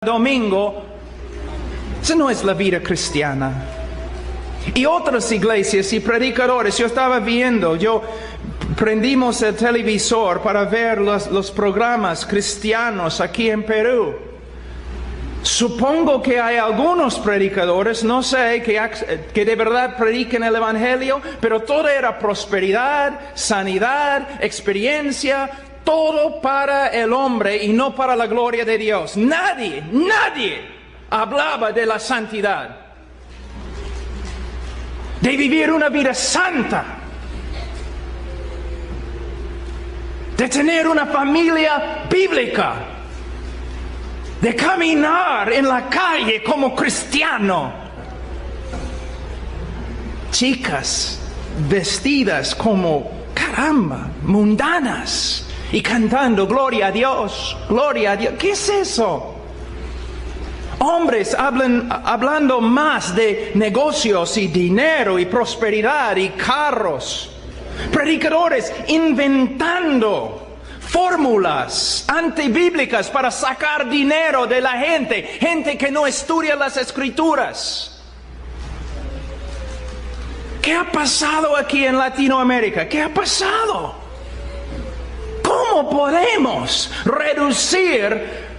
domingo. Esa no es la vida cristiana. Y otras iglesias y predicadores, yo estaba viendo, prendimos el televisor para ver los programas cristianos aquí en Perú. Supongo que hay algunos predicadores, no sé, que de verdad prediquen el Evangelio, pero todo era prosperidad, sanidad, experiencia, todo para el hombre y no para la gloria de Dios. Nadie hablaba de la santidad, de vivir una vida santa, de tener una familia bíblica, de caminar en la calle como cristiano. Chicas vestidas como, caramba, mundanas y cantando gloria a Dios, gloria a Dios. ¿Qué es eso? Hombres hablando más de negocios y dinero y prosperidad y carros. Predicadores inventando fórmulas antibíblicas para sacar dinero de la gente. Gente que no estudia las Escrituras. ¿Qué ha pasado aquí en Latinoamérica? ¿Qué ha pasado? ¿Cómo podemos reducir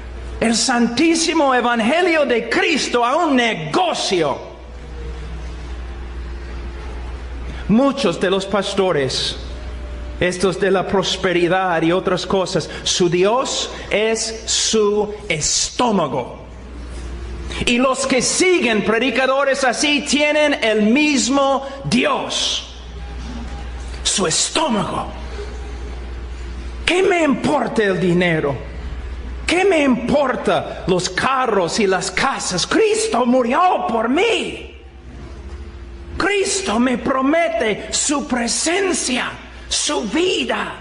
el santísimo Evangelio de Cristo a un negocio? Muchos de los pastores, estos de la prosperidad y otras cosas, su Dios es su estómago. Y los que siguen predicadores así tienen el mismo Dios, su estómago. ¿Qué me importa el dinero? ¿Qué me importa los carros y las casas? Cristo murió por mí. Cristo me promete su presencia, su vida,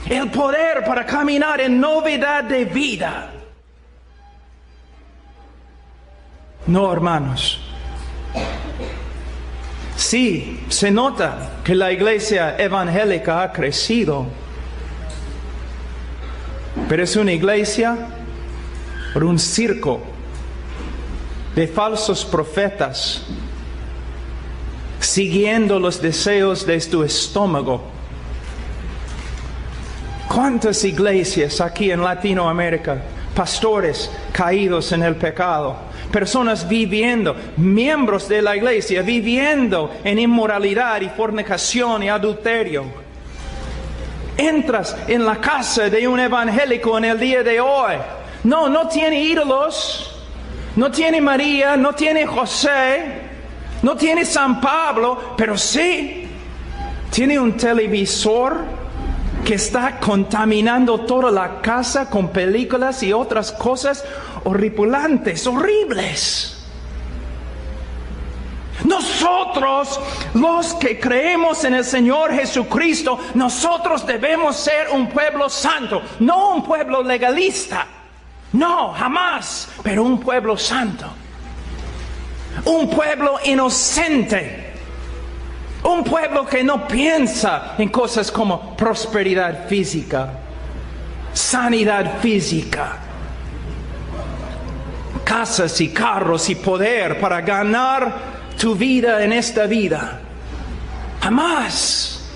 el poder para caminar en novedad de vida. No, hermanos. Sí, se nota que la iglesia evangélica ha crecido, pero es una iglesia por un circo de falsos profetas siguiendo los deseos de tu estómago. ¿Cuántas iglesias aquí en Latinoamérica? Pastores caídos en el pecado, personas viviendo, miembros de la iglesia viviendo en inmoralidad y fornicación y adulterio. Entras en la casa de un evangélico en el día de hoy. No tiene ídolos, no tiene María, no tiene José, no tiene San Pablo, pero sí tiene un televisor que está contaminando toda la casa con películas y otras cosas horripilantes, horribles. Nosotros, los que creemos en el Señor Jesucristo, nosotros debemos ser un pueblo santo, no un pueblo legalista. No, jamás, pero un pueblo santo. Un pueblo inocente. Un pueblo que no piensa en cosas como prosperidad física, sanidad física, casas y carros y poder para ganar tu vida en esta vida. Jamás.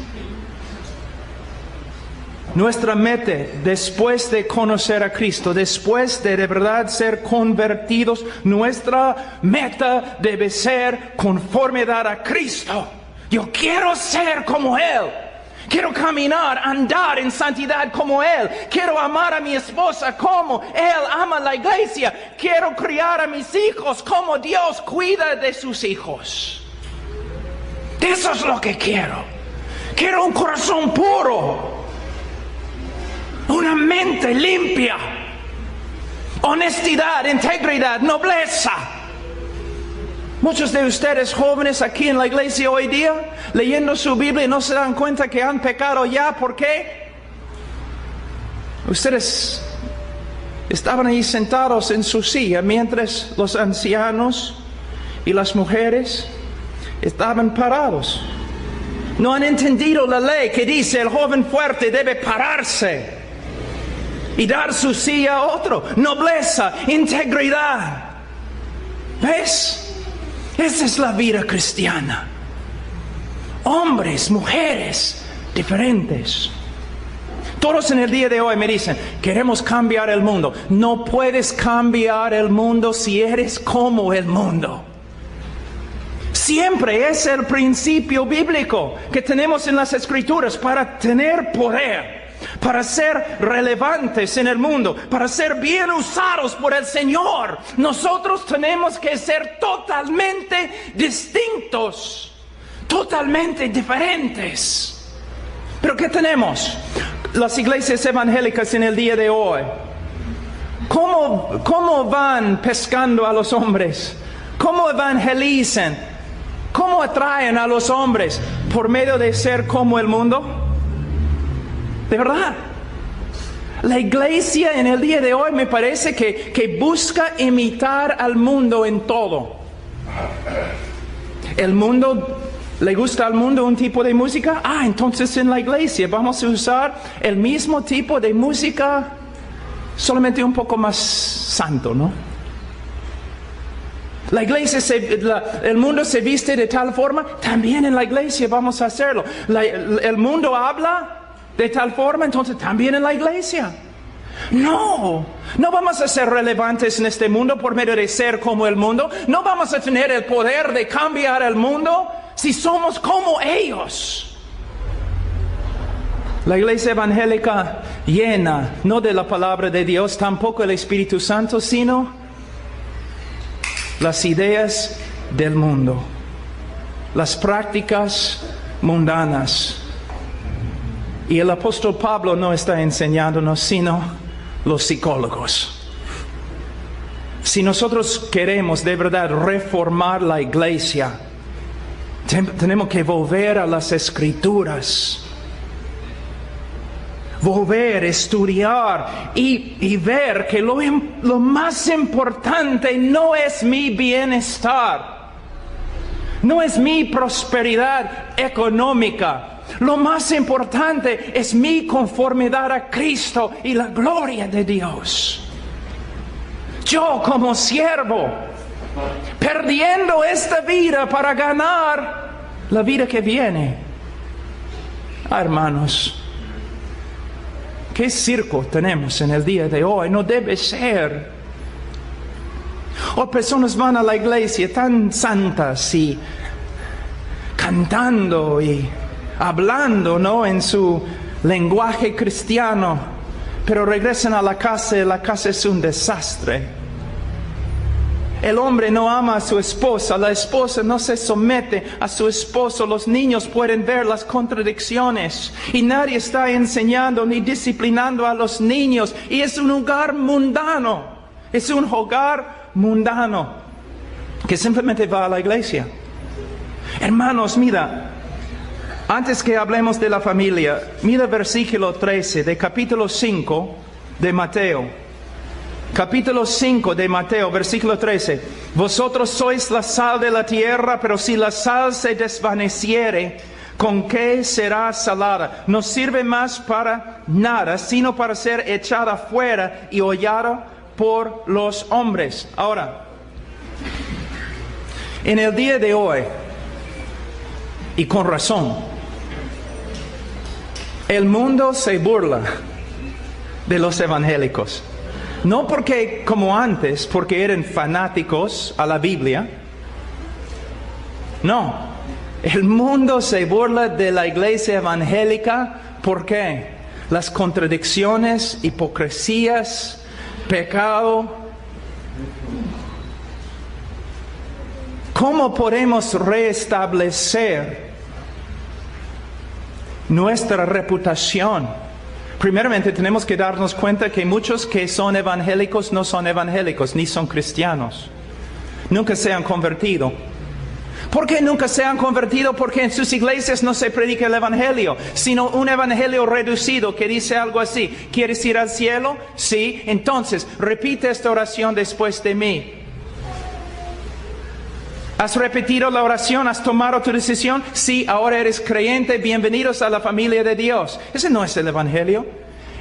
Nuestra meta, después de conocer a Cristo, después de verdad ser convertidos, nuestra meta debe ser conformidad a Cristo. Yo quiero ser como Él. Quiero caminar, andar en santidad como Él. Quiero amar a mi esposa como Él ama a la iglesia. Quiero criar a mis hijos como Dios cuida de sus hijos. Eso es lo que quiero. Quiero un corazón puro. Una mente limpia. Honestidad, integridad, nobleza. Muchos de ustedes jóvenes aquí en la iglesia hoy día, leyendo su Biblia, no se dan cuenta que han pecado ya. ¿Por qué? Ustedes estaban ahí sentados en su silla mientras los ancianos y las mujeres estaban parados. No han entendido la ley que dice el joven fuerte debe pararse. y dar su sí a otro. Nobleza, integridad. ¿Ves? Esa es la vida cristiana. Hombres, mujeres, diferentes. Todos en el día de hoy me dicen, queremos cambiar el mundo. No puedes cambiar el mundo si eres como el mundo. Siempre es el principio bíblico que tenemos en las Escrituras para tener poder, para ser relevantes en el mundo, para ser bien usados por el Señor. Nosotros tenemos que ser totalmente distintos, totalmente diferentes. ¿Pero qué tenemos? Las iglesias evangélicas en el día de hoy, ¿cómo van pescando a los hombres? ¿Cómo evangelizan? ¿Cómo atraen a los hombres? ¿Por medio de ser como el mundo? ¿De verdad? La iglesia en el día de hoy me parece que busca imitar al mundo en todo. El mundo, ¿le gusta al mundo un tipo de música? Entonces en la iglesia vamos a usar el mismo tipo de música, solamente un poco más santo, ¿no? La iglesia, el mundo se viste de tal forma, también en la iglesia vamos a hacerlo. El mundo habla de tal forma, entonces también en la iglesia. No vamos a ser relevantes en este mundo por medio de ser como el mundo. No vamos a tener el poder de cambiar el mundo si somos como ellos. La iglesia evangélica llena, no de la palabra de Dios, tampoco el Espíritu Santo, sino las ideas del mundo, las prácticas mundanas. Y el apóstol Pablo no está enseñándonos, sino los psicólogos. Si nosotros queremos de verdad reformar la iglesia, tenemos que volver a las Escrituras. Volver, estudiar y ver que lo más importante no es mi bienestar, no es mi prosperidad económica. Lo más importante es mi conformidad a Cristo y la gloria de Dios. Yo como siervo, perdiendo esta vida para ganar la vida que viene. Hermanos, ¿qué circo tenemos en el día de hoy? No debe ser. O personas van a la iglesia tan santas y cantando y hablando, ¿no?, en su lenguaje cristiano, pero regresan a la casa y la casa es un desastre. El hombre no ama a su esposa, la esposa no se somete a su esposo, los niños pueden ver las contradicciones y nadie está enseñando ni disciplinando a los niños y es un hogar mundano, es un hogar mundano que simplemente va a la iglesia. Hermanos, mira, antes que hablemos de la familia, mira versículo 13 de capítulo 5 de Mateo. Capítulo 5 de Mateo, versículo 13. Vosotros sois la sal de la tierra, pero si la sal se desvaneciere, ¿con qué será salada? No sirve más para nada, sino para ser echada fuera y hollada por los hombres. Ahora, en el día de hoy, y con razón, el mundo se burla de los evangélicos. No porque, como antes, porque eran fanáticos a la Biblia. No, el mundo se burla de la iglesia evangélica. ¿Por qué? Las contradicciones, hipocresías, pecado. ¿Cómo podemos restablecer nuestra reputación? Primeramente tenemos que darnos cuenta que muchos que son evangélicos no son evangélicos, ni son cristianos. Nunca se han convertido. ¿Por qué nunca se han convertido? Porque en sus iglesias no se predica el evangelio, sino un evangelio reducido que dice algo así: ¿quieres ir al cielo? Sí, entonces repite esta oración después de mí. ¿Has repetido la oración? ¿Has tomado tu decisión? Sí, ahora eres creyente. Bienvenidos a la familia de Dios. Ese no es el evangelio.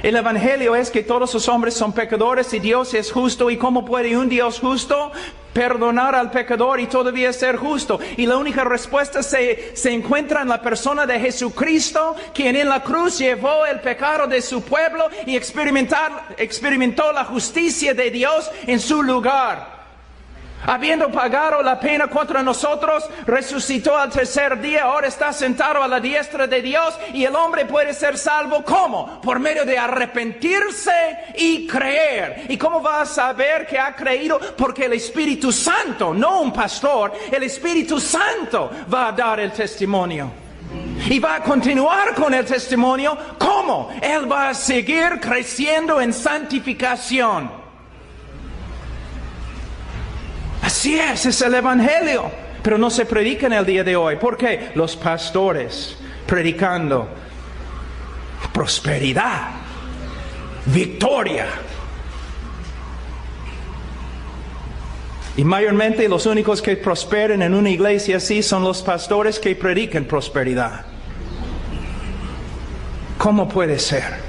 El evangelio es que todos los hombres son pecadores y Dios es justo. ¿Y cómo puede un Dios justo perdonar al pecador y todavía ser justo? Y la única respuesta se encuentra en la persona de Jesucristo, quien en la cruz llevó el pecado de su pueblo y experimentó la justicia de Dios en su lugar. Habiendo pagado la pena contra nosotros, resucitó al tercer día, ahora está sentado a la diestra de Dios, y el hombre puede ser salvo, ¿cómo? Por medio de arrepentirse y creer. ¿Y cómo va a saber que ha creído? Porque el Espíritu Santo, no un pastor, el Espíritu Santo va a dar el testimonio. Y va a continuar con el testimonio, ¿cómo? Él va a seguir creciendo en santificación. Así es el evangelio, pero no se predica en el día de hoy. ¿Por qué? Los pastores predicando prosperidad, victoria. Y mayormente los únicos que prosperan en una iglesia así son los pastores que predican prosperidad. ¿Cómo puede ser?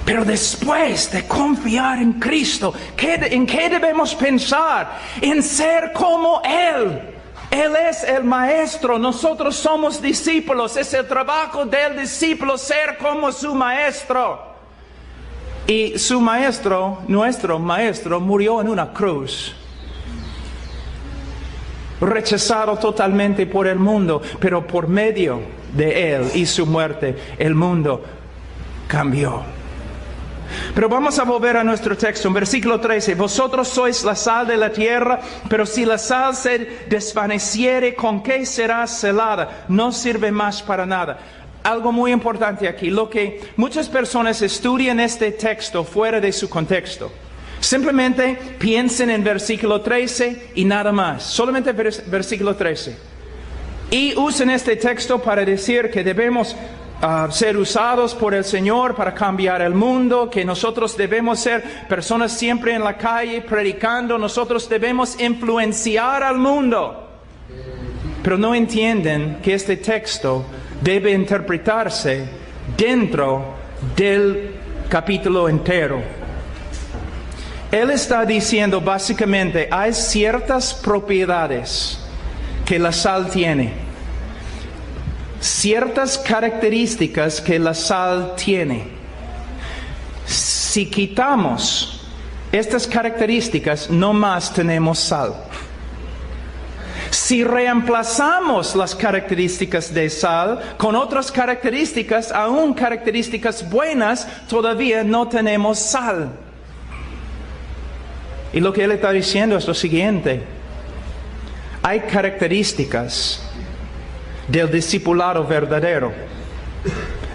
Pero después de confiar en Cristo, ¿en qué debemos pensar? En ser como Él. Él es el maestro, nosotros somos discípulos. Es el trabajo del discípulo ser como su maestro. Y su maestro, nuestro maestro, murió en una cruz. Rechazado totalmente por el mundo, pero por medio de Él y su muerte, el mundo cambió. Pero vamos a volver a nuestro texto, en versículo 13. Vosotros sois la sal de la tierra, pero si la sal se desvaneciere, ¿con qué será celada? No sirve más para nada. Algo muy importante aquí, lo que muchas personas estudian este texto fuera de su contexto. Simplemente piensen en versículo 13 y nada más, solamente versículo 13. Y usen este texto para decir que debemos ser usados por el Señor para cambiar el mundo, que nosotros debemos ser personas siempre en la calle predicando, nosotros debemos influenciar al mundo. Pero no entienden que este texto debe interpretarse dentro del capítulo entero. Él está diciendo básicamente, hay ciertas propiedades que la sal tiene. Ciertas características que la sal tiene. Si quitamos estas características, no más tenemos sal. Si reemplazamos las características de sal con otras características, aún características buenas, todavía no tenemos sal. Y lo que él está diciendo es lo siguiente. Hay características del discipulado verdadero,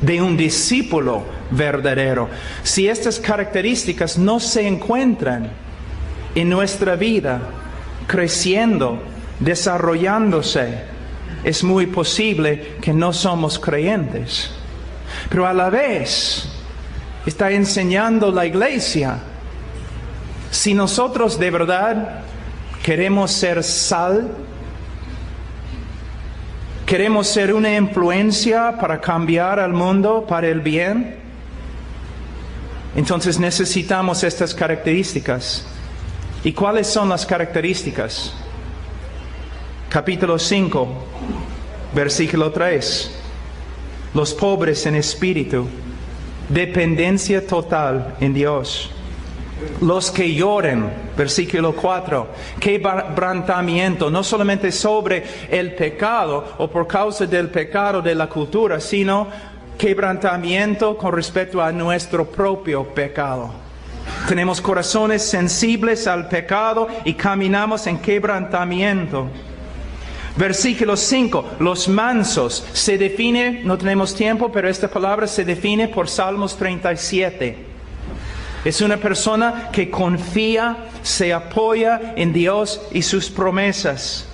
de un discípulo verdadero. Si estas características no se encuentran en nuestra vida, creciendo, desarrollándose, es muy posible que no somos creyentes. Pero a la vez, está enseñando la iglesia, si nosotros de verdad queremos ser sal, queremos ser una influencia para cambiar al mundo para el bien, entonces necesitamos estas características. ¿Y cuáles son las características? Capítulo 5, versículo 3. Los pobres en espíritu, dependencia total en Dios. Los que lloren, versículo 4, quebrantamiento, no solamente sobre el pecado o por causa del pecado de la cultura, sino quebrantamiento con respecto a nuestro propio pecado. Tenemos corazones sensibles al pecado y caminamos en quebrantamiento. Versículo 5, los mansos, se define, no tenemos tiempo, pero esta palabra se define por Salmos 37. Es una persona que confía, se apoya en Dios y sus promesas.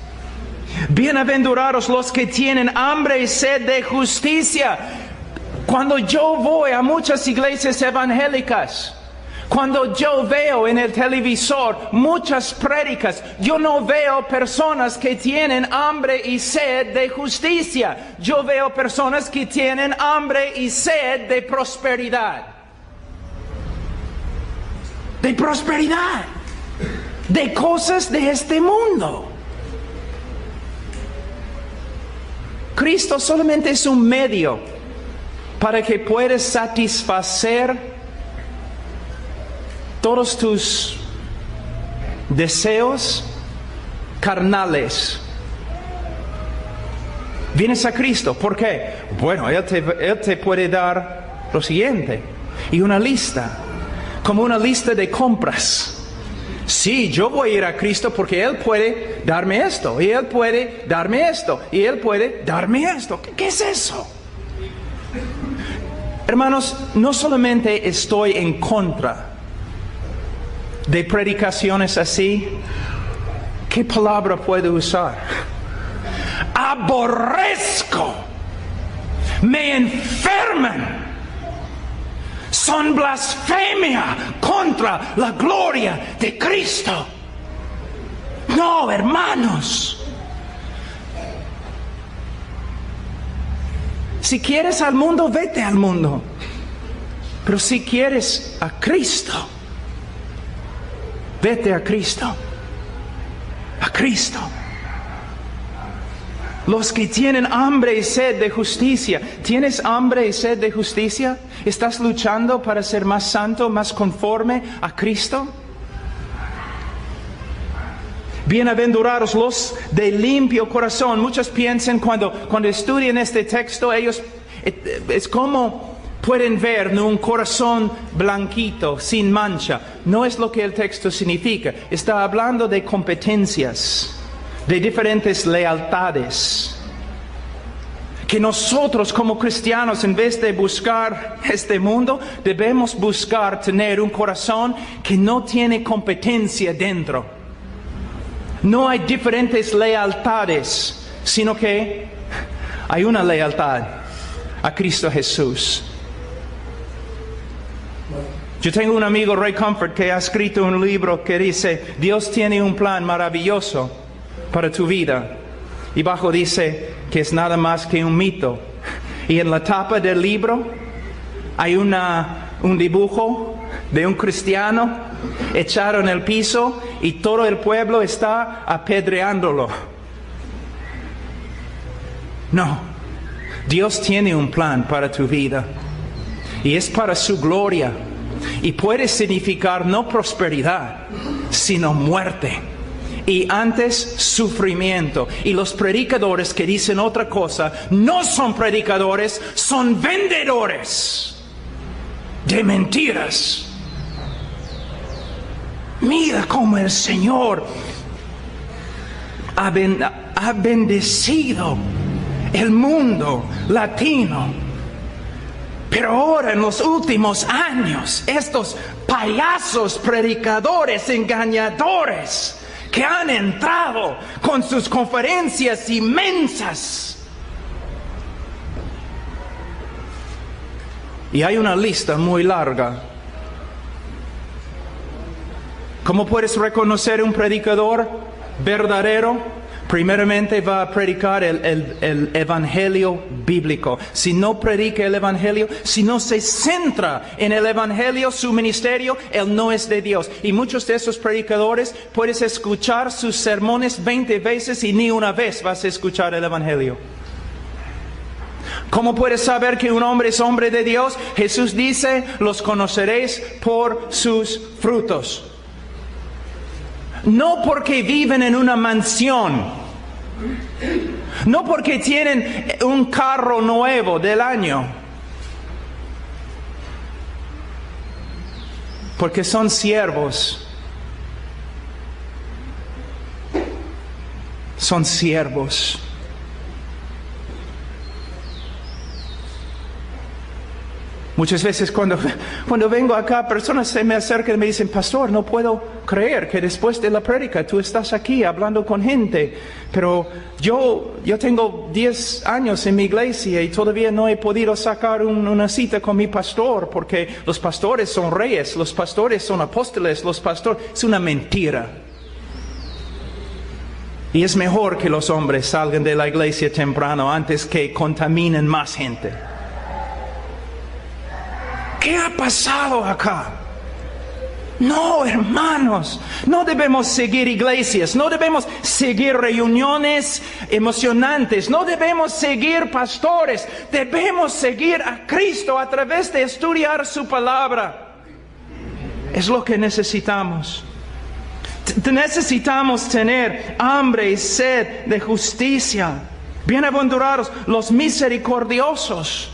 Bienaventurados los que tienen hambre y sed de justicia. Cuando yo voy a muchas iglesias evangélicas, cuando yo veo en el televisor muchas prédicas, yo no veo personas que tienen hambre y sed de justicia. Yo veo personas que tienen hambre y sed de prosperidad. de prosperidad, de cosas de este mundo. Cristo solamente es un medio para que puedas satisfacer todos tus deseos carnales. Vienes a Cristo, ¿por qué? Bueno, Él te puede dar lo siguiente, y una lista, como una lista de compras. Sí, yo voy a ir a Cristo porque Él puede darme esto, y Él puede darme esto, y Él puede darme esto. ¿Qué es eso? Hermanos, no solamente estoy en contra de predicaciones así, ¿qué palabra puedo usar? Aborrezco, me enferman, son blasfemia contra la gloria de Cristo. No, hermanos. Si quieres al mundo, vete al mundo. Pero si quieres a Cristo, vete a Cristo. A Cristo. Los que tienen hambre y sed de justicia. ¿Tienes hambre y sed de justicia? ¿Estás luchando para ser más santo, más conforme a Cristo? Bienaventurados los de limpio corazón. Muchos piensan cuando estudian este texto, ellos es como pueden ver, ¿no?, un corazón blanquito, sin mancha. No es lo que el texto significa. Está hablando de competencias, de diferentes lealtades. Que nosotros como cristianos, en vez de buscar este mundo, debemos buscar tener un corazón que no tiene competencia dentro. No hay diferentes lealtades, sino que hay una lealtad a Cristo Jesús. Yo tengo un amigo, Ray Comfort, que ha escrito un libro que dice: Dios tiene un plan maravilloso para tu vida. Y bajo dice que es nada más que un mito. Y en la tapa del libro hay un dibujo de un cristiano echado en el piso y todo el pueblo está apedreándolo. No, Dios tiene un plan para tu vida y es para su gloria, y puede significar no prosperidad, sino muerte, y antes sufrimiento. Y los predicadores que dicen otra cosa no son predicadores, son vendedores de mentiras. Mira cómo el Señor ha bendecido el mundo latino. Pero ahora, en los últimos años, estos payasos predicadores engañadores que han entrado con sus conferencias inmensas. Y hay una lista muy larga. ¿Cómo puedes reconocer un predicador verdadero? Primeramente va a predicar el evangelio bíblico. Si no predica el evangelio, si no se centra en el evangelio, su ministerio, él no es de Dios. Y muchos de esos predicadores puedes escuchar sus sermones 20 veces y ni una vez vas a escuchar el evangelio. ¿Cómo puedes saber que un hombre es hombre de Dios? Jesús dice: los conoceréis por sus frutos. No porque viven en una mansión, no porque tienen un carro nuevo del año, porque son siervos. Son siervos. Muchas veces cuando vengo acá, personas se me acercan y me dicen: pastor, no puedo creer que después de la prédica tú estás aquí hablando con gente. Pero yo tengo 10 años en mi iglesia y todavía no he podido sacar una cita con mi pastor, porque los pastores son reyes, los pastores son apóstoles, los pastores... Es una mentira. Y es mejor que los hombres salgan de la iglesia temprano antes que contaminen más gente. ¿Qué ha pasado acá? No, hermanos, no debemos seguir iglesias, no debemos seguir reuniones emocionantes, no debemos seguir pastores, debemos seguir a Cristo a través de estudiar su palabra. Es lo que necesitamos. Necesitamos tener hambre y sed de justicia. Bienaventurados los misericordiosos,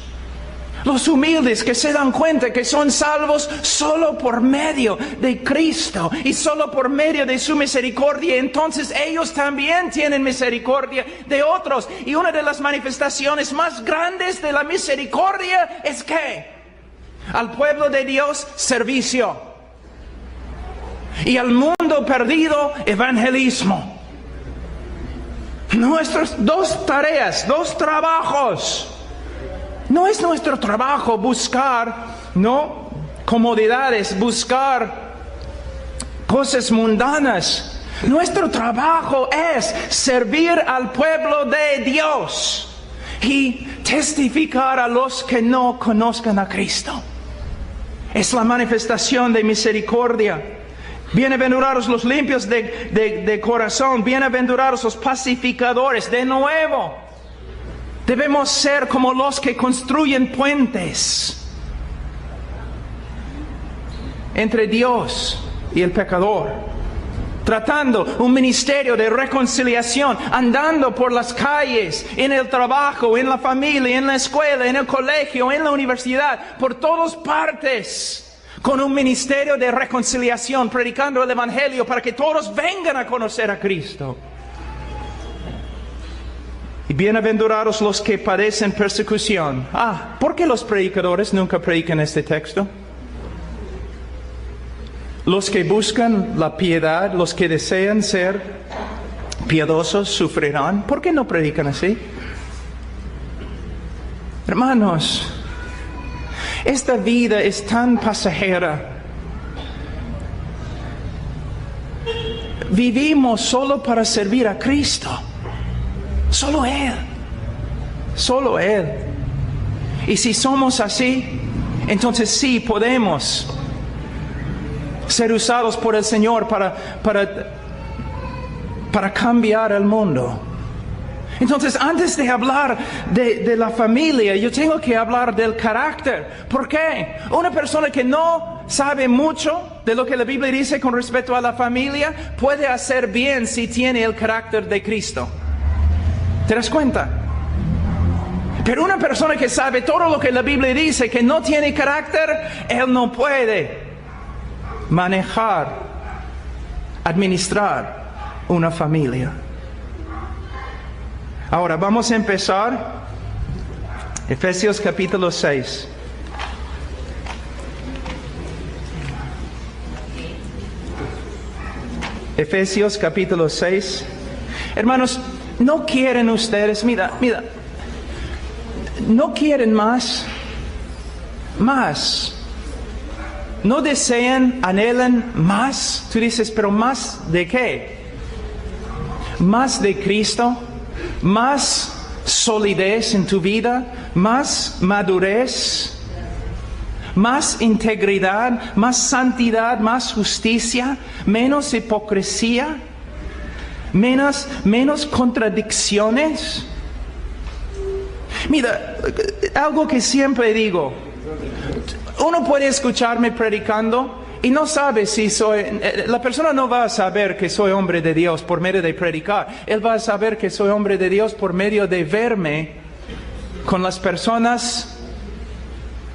los humildes que se dan cuenta que son salvos solo por medio de Cristo y solo por medio de su misericordia. Entonces ellos también tienen misericordia de otros. Y una de las manifestaciones más grandes de la misericordia es que al pueblo de Dios, servicio. Y al mundo perdido, evangelismo. Nuestras dos tareas, dos trabajos. No es nuestro trabajo buscar, ¿no?, comodidades, buscar cosas mundanas. Nuestro trabajo es servir al pueblo de Dios y testificar a los que no conozcan a Cristo. Es la manifestación de misericordia. Bienaventurados los limpios de corazón, bienaventurados los pacificadores. De nuevo, debemos ser como los que construyen puentes entre Dios y el pecador, tratando un ministerio de reconciliación, andando por las calles, en el trabajo, en la familia, en la escuela, en el colegio, en la universidad, por todas partes, con un ministerio de reconciliación, predicando el Evangelio para que todos vengan a conocer a Cristo. Y bienaventurados los que padecen persecución. ¿Por qué los predicadores nunca predican este texto? Los que buscan la piedad, los que desean ser piadosos, sufrirán. ¿Por qué no predican así? Hermanos, esta vida es tan pasajera. Vivimos solo para servir a Cristo. Solo Él. Solo Él. Y si somos así, entonces sí podemos ser usados por el Señor para cambiar el mundo. Entonces, antes de hablar de la familia, yo tengo que hablar del carácter. ¿Por qué? Una persona que no sabe mucho de lo que la Biblia dice con respecto a la familia, puede hacer bien si tiene el carácter de Cristo. ¿Te das cuenta? Pero una persona que sabe todo lo que la Biblia dice, que no tiene carácter, él no puede manejar, administrar una familia. Ahora vamos a empezar Efesios capítulo 6. Efesios capítulo 6. Hermanos, ¿no quieren ustedes, mira, no quieren más? ¿No desean, anhelan más? Tú dices, pero ¿más de qué? ¿Más de Cristo? ¿Más solidez en tu vida? ¿Más madurez? ¿Más integridad? ¿Más santidad? ¿Más justicia? ¿Menos hipocresía? ¿Menos contradicciones? Mira, algo que siempre digo. Uno puede escucharme predicando y no sabe si la persona no va a saber que soy hombre de Dios por medio de predicar. Él va a saber que soy hombre de Dios por medio de verme con las personas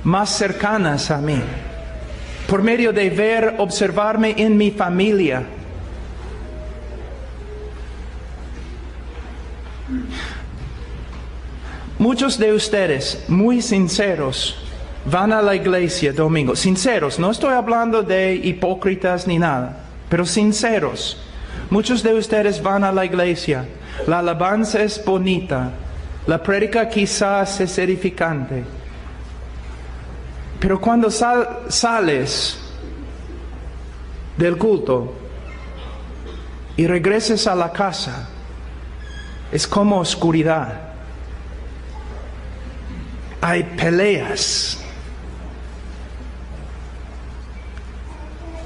más cercanas a mí. Por medio de observarme en mi familia. Muchos de ustedes, muy sinceros, van a la iglesia domingo. Sinceros, no estoy hablando de hipócritas ni nada, pero sinceros. Muchos de ustedes van a la iglesia. La alabanza es bonita. La prédica quizás es edificante. Pero cuando sales del culto y regreses a la casa, es como oscuridad. Hay peleas.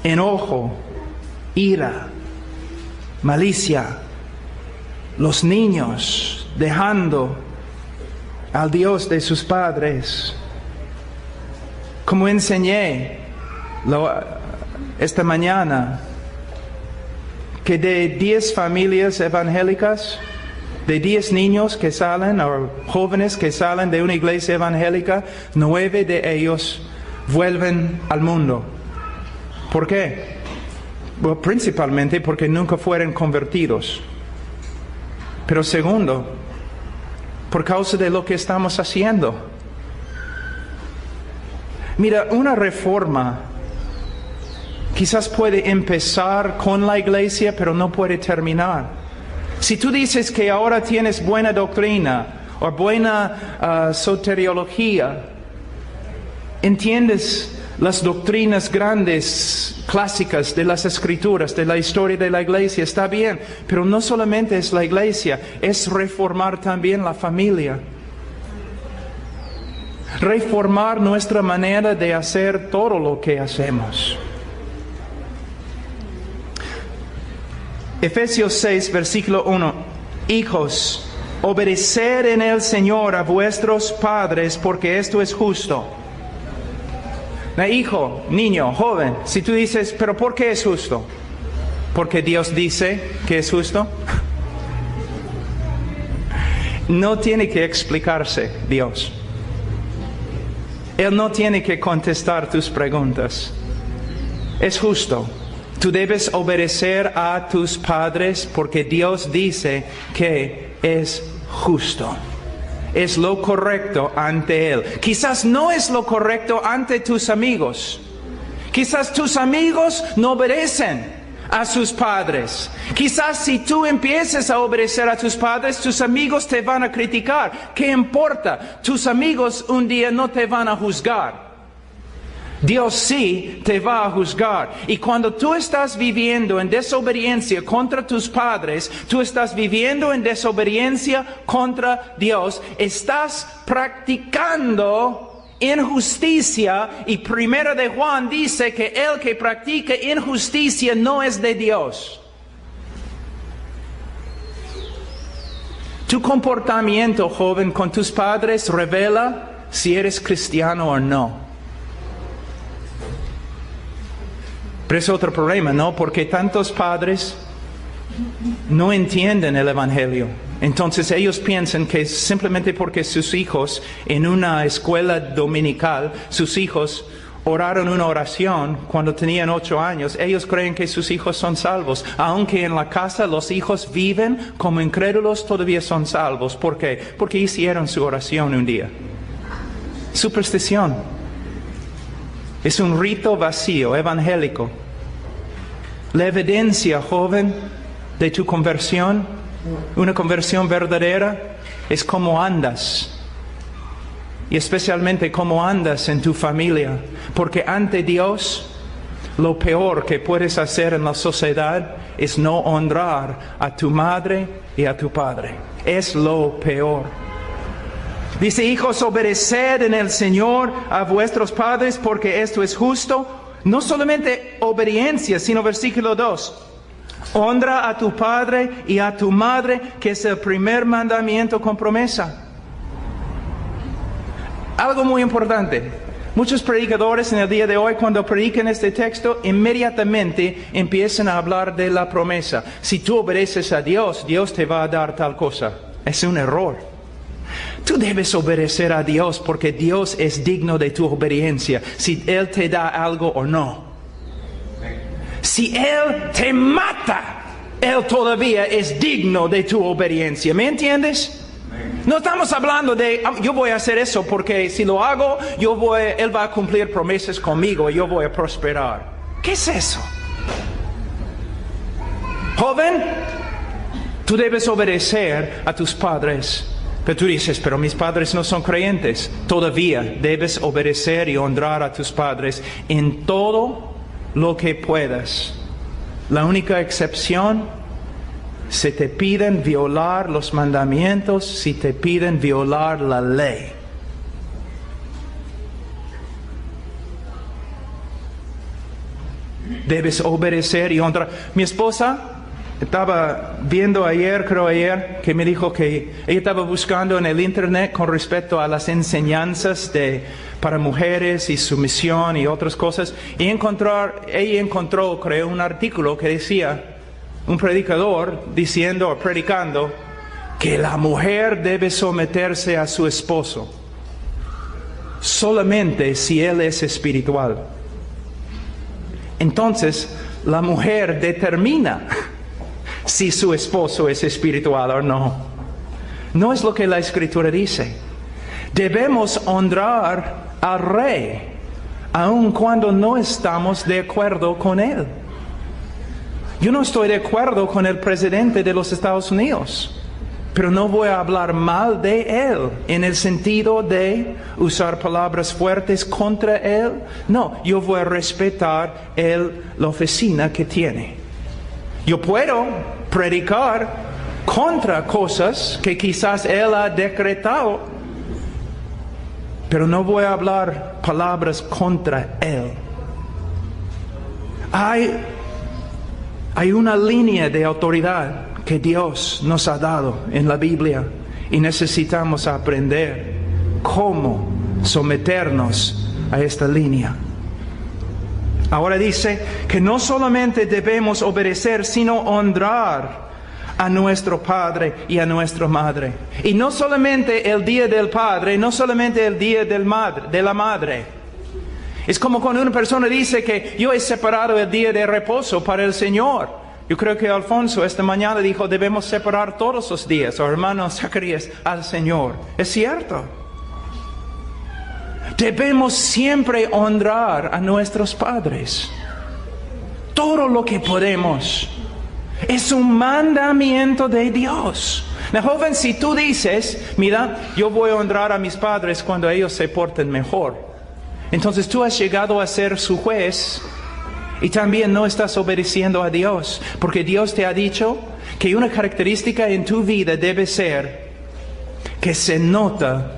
enojo, ira, malicia. Los niños dejando al Dios de sus padres. Como enseñé esta mañana, que de 10 familias evangélicas, de 10 niños que salen o jóvenes que salen de una iglesia evangélica, 9 de ellos vuelven al mundo. ¿Por qué? Bueno, principalmente porque nunca fueron convertidos. Pero segundo, por causa de lo que estamos haciendo. Mira, una reforma quizás puede empezar con la iglesia, pero no puede terminar. Si tú dices que ahora tienes buena doctrina o buena soteriología, entiendes las doctrinas grandes, clásicas de las Escrituras, de la historia de la iglesia, está bien, pero no solamente es la iglesia, es reformar también la familia. Reformar nuestra manera de hacer todo lo que hacemos. Efesios 6, versículo 1. Hijos, obedeced en el Señor a vuestros padres, porque esto es justo. Hijo, niño, joven, si tú dices, ¿pero por qué es justo? ¿Porque Dios dice que es justo? No tiene que explicarse Dios. Él no tiene que contestar tus preguntas. Es justo. Tú debes obedecer a tus padres porque Dios dice que es justo. Es lo correcto ante Él. Quizás no es lo correcto ante tus amigos. Quizás tus amigos no obedecen a sus padres. Quizás si tú empieces a obedecer a tus padres, tus amigos te van a criticar. ¿Qué importa? Tus amigos un día no te van a juzgar. Dios sí te va a juzgar. Y cuando tú estás viviendo en desobediencia contra tus padres, tú estás viviendo en desobediencia contra Dios. Estás practicando injusticia. Y 1 de Juan dice que el que practica injusticia no es de Dios. Tu comportamiento, joven, con tus padres revela si eres cristiano o no. Pero es otro problema, ¿no? Porque tantos padres no entienden el Evangelio. Entonces ellos piensan que simplemente porque sus hijos en una escuela dominical, sus hijos oraron una oración cuando tenían 8 años, ellos creen que sus hijos son salvos. Aunque en la casa los hijos viven como incrédulos, todavía son salvos. ¿Por qué? Porque hicieron su oración un día. Superstición. Es un rito vacío, evangélico. La evidencia, joven, de tu conversión, una conversión verdadera, es cómo andas. Y especialmente cómo andas en tu familia. Porque ante Dios, lo peor que puedes hacer en la sociedad es no honrar a tu madre y a tu padre. Es lo peor. Dice, hijos, obedeced en el Señor a vuestros padres, porque esto es justo. No solamente obediencia, sino versículo 2. Honra a tu padre y a tu madre, que es el primer mandamiento con promesa. Algo muy importante. Muchos predicadores en el día de hoy, cuando predican este texto, inmediatamente empiezan a hablar de la promesa. Si tú obedeces a Dios, Dios te va a dar tal cosa. Es un error. Tú debes obedecer a Dios porque Dios es digno de tu obediencia, si Él te da algo o no. Si Él te mata, Él todavía es digno de tu obediencia. ¿Me entiendes? No estamos hablando de, yo voy a hacer eso porque si lo hago, Él va a cumplir promesas conmigo y yo voy a prosperar. ¿Qué es eso? Joven, tú debes obedecer a tus padres. Pero tú dices, pero mis padres no son creyentes. Todavía debes obedecer y honrar a tus padres en todo lo que puedas. La única excepción, si te piden violar los mandamientos, si te piden violar la ley. debes obedecer y honrar. Mi esposa estaba viendo ayer, que me dijo que ella estaba buscando en el internet con respecto a las enseñanzas para mujeres y sumisión y otras cosas. Y ella encontró, creo, un artículo que decía, un predicador diciendo o predicando que la mujer debe someterse a su esposo solamente si él es espiritual. Entonces, la mujer determina si su esposo es espiritual o no. No es lo que la Escritura dice. Debemos honrar al rey, aun cuando no estamos de acuerdo con él. Yo no estoy de acuerdo con el presidente de los Estados Unidos, pero no voy a hablar mal de él en el sentido de usar palabras fuertes contra él. No, yo voy a respetar la oficina que tiene. Yo puedo predicar contra cosas que quizás él ha decretado, pero no voy a hablar palabras contra él. Hay una línea de autoridad que Dios nos ha dado en la Biblia y necesitamos aprender cómo someternos a esta línea. Ahora dice que no solamente debemos obedecer, sino honrar a nuestro padre y a nuestra madre. Y no solamente el día del padre, no solamente el día de la madre. Es como cuando una persona dice que yo he separado el día de reposo para el Señor. Yo creo que Alfonso esta mañana dijo, debemos separar todos los días, o hermano Zacarías, al Señor. Es cierto. Debemos siempre honrar a nuestros padres. Todo lo que podemos. Es un mandamiento de Dios. Joven, si tú dices, mira, yo voy a honrar a mis padres cuando ellos se porten mejor, entonces tú has llegado a ser su juez y también no estás obedeciendo a Dios, porque Dios te ha dicho que una característica en tu vida debe ser que se nota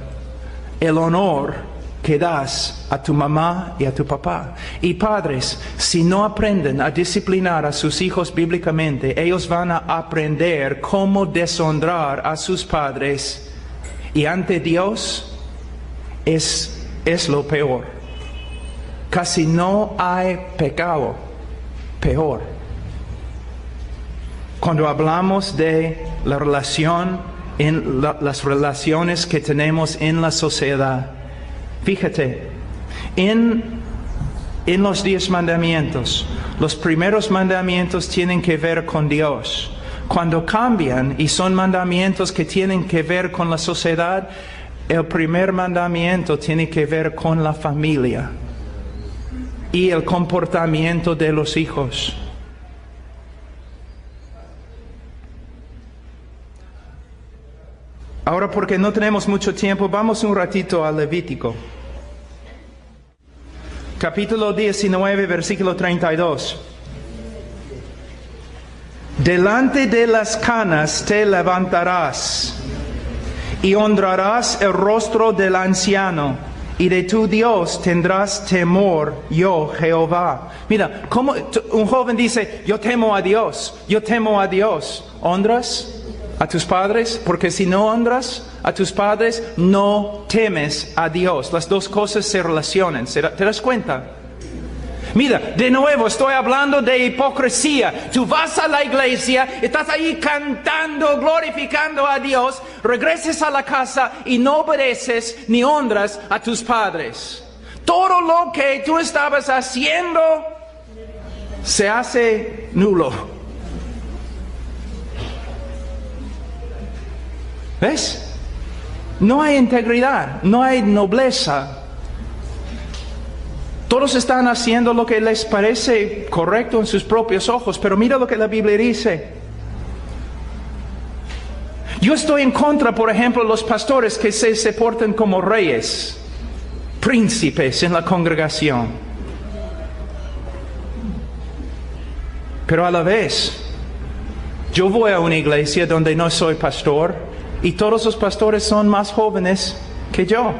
el honor que das a tu mamá y a tu papá. Y padres, si no aprenden a disciplinar a sus hijos bíblicamente, ellos van a aprender cómo deshonrar a sus padres. Y ante Dios es lo peor. Casi no hay pecado peor. Cuando hablamos de la relación, las relaciones que tenemos en la sociedad, fíjate, en los 10 mandamientos, los primeros mandamientos tienen que ver con Dios. Cuando cambian y son mandamientos que tienen que ver con la sociedad, el primer mandamiento tiene que ver con la familia y el comportamiento de los hijos. Ahora, porque no tenemos mucho tiempo, vamos un ratito a Levítico. Capítulo 19, versículo 32. Delante de las canas te levantarás y honrarás el rostro del anciano, y de tu Dios tendrás temor, yo Jehová. Mira, como un joven dice, yo temo a Dios, yo temo a Dios. ¿Honras a tus padres? Porque si no honras a tus padres, no temes a Dios. Las dos cosas se relacionan. ¿Te das cuenta? Mira, de nuevo estoy hablando de hipocresía. Tú vas a la iglesia, estás ahí cantando, glorificando a Dios, regresas a la casa y no obedeces ni honras a tus padres. Todo lo que tú estabas haciendo se hace nulo. ¿Ves? No hay integridad, no hay nobleza. Todos están haciendo lo que les parece correcto en sus propios ojos, pero mira lo que la Biblia dice. Yo estoy en contra, por ejemplo, de los pastores que se portan como reyes, príncipes en la congregación. Pero a la vez, yo voy a una iglesia donde no soy pastor y todos los pastores son más jóvenes que yo.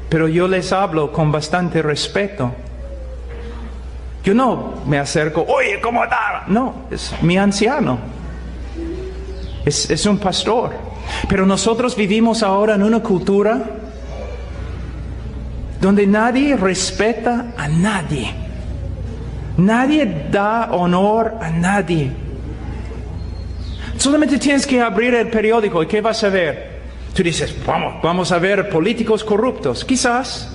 Pero yo les hablo con bastante respeto Yo no me acerco, oye, ¿cómo está? No, es mi anciano. Es un pastor. Pero nosotros vivimos ahora en una cultura donde nadie respeta a nadie. Nadie da honor a nadie. Solamente tienes que abrir el periódico y ¿qué vas a ver? Tú dices, vamos a ver políticos corruptos. Quizás.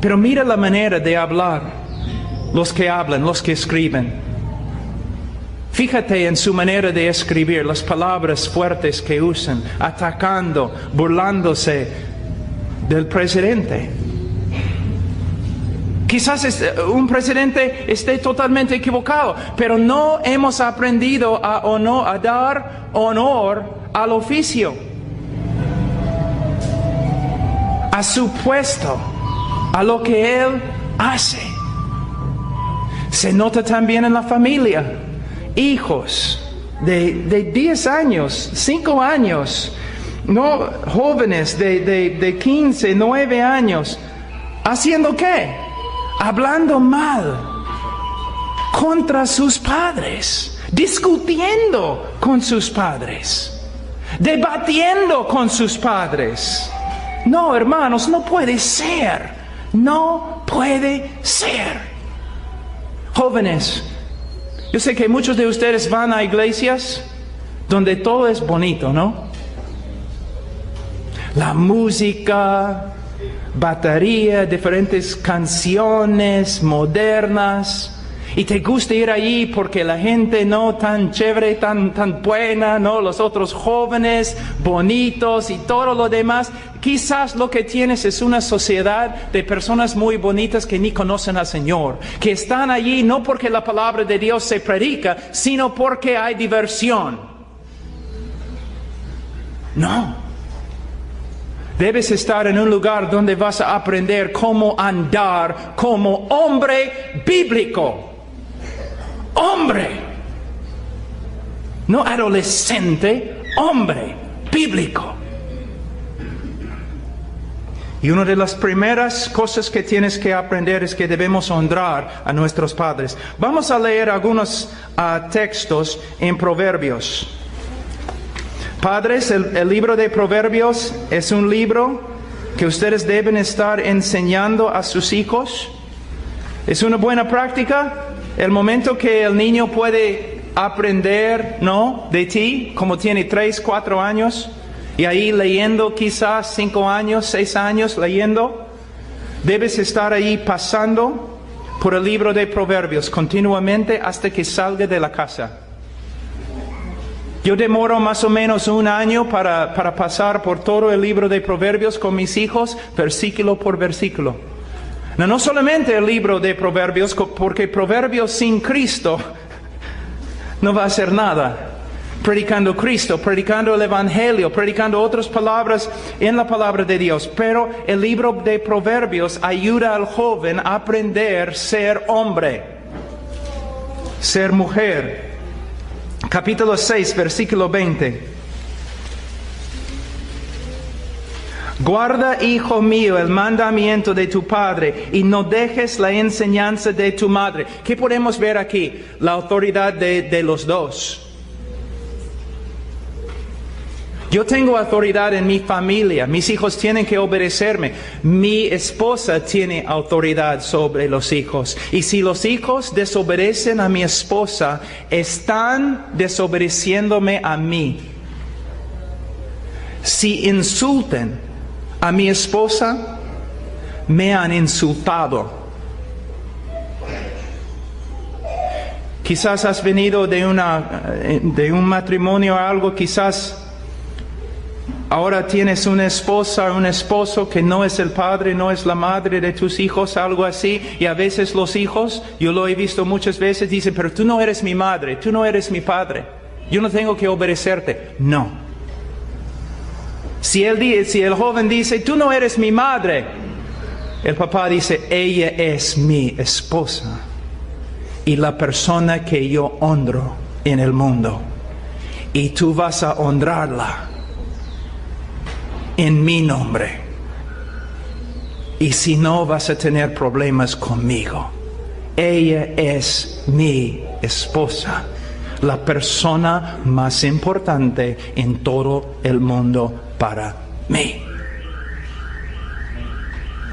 Pero mira la manera de hablar. Los que hablan, los que escriben. Fíjate en su manera de escribir, las palabras fuertes que usan, atacando, burlándose del presidente. Quizás un presidente esté totalmente equivocado, pero no hemos aprendido a dar honor al oficio, a su puesto, a lo que él hace. Se nota también en la familia. Hijos de 10 años, 5 años, no jóvenes de 15, 9 años, ¿haciendo qué? Hablando mal contra sus padres, discutiendo con sus padres, debatiendo con sus padres. No, hermanos, no puede ser. No puede ser. Jóvenes, yo sé que muchos de ustedes van a iglesias donde todo es bonito, ¿no? La música, batería, diferentes canciones modernas. Y te gusta ir allí porque la gente no tan chévere, tan buena, ¿no? Los otros jóvenes, bonitos y todo lo demás. Quizás lo que tienes es una sociedad de personas muy bonitas que ni conocen al Señor. Que están allí no porque la palabra de Dios se predica, sino porque hay diversión. No. Debes estar en un lugar donde vas a aprender cómo andar como hombre bíblico. Hombre, no adolescente, hombre bíblico. Y una de las primeras cosas que tienes que aprender es que debemos honrar a nuestros padres. Vamos a leer algunos textos en Proverbios. Padres, el libro de Proverbios es un libro que ustedes deben estar enseñando a sus hijos. Es una buena práctica. El momento que el niño puede aprender, ¿no? De ti, como tiene 3, 4 años, y ahí leyendo quizás 5 años, 6 años leyendo, debes estar ahí pasando por el libro de Proverbios continuamente hasta que salga de la casa. Yo demoro más o menos 1 año para pasar por todo el libro de Proverbios con mis hijos, versículo por versículo. No solamente el libro de Proverbios, porque Proverbios sin Cristo no va a hacer nada. Predicando Cristo, predicando el Evangelio, predicando otras palabras en la palabra de Dios. Pero el libro de Proverbios ayuda al joven a aprender a ser hombre, ser mujer. Capítulo 6, versículo 20. Guarda, hijo mío, el mandamiento de tu padre y no dejes la enseñanza de tu madre. ¿Qué podemos ver aquí? La autoridad de los dos. Yo tengo autoridad en mi familia. Mis hijos tienen que obedecerme. Mi esposa tiene autoridad sobre los hijos. Y si los hijos desobedecen a mi esposa, están desobedeciéndome a mí. Si insultan a mi esposa, me han insultado. Quizás has venido de un matrimonio o algo, quizás ahora tienes una esposa o un esposo que no es el padre, no es la madre de tus hijos, algo así. Y a veces los hijos, yo lo he visto muchas veces, dicen, pero tú no eres mi madre, tú no eres mi padre. Yo no tengo que obedecerte. No. Si el joven dice, tú no eres mi madre, el papá dice, ella es mi esposa y la persona que yo honro en el mundo. Y tú vas a honrarla en mi nombre. Y si no, vas a tener problemas conmigo ella es mi esposa, la persona más importante en todo el mundo para mí.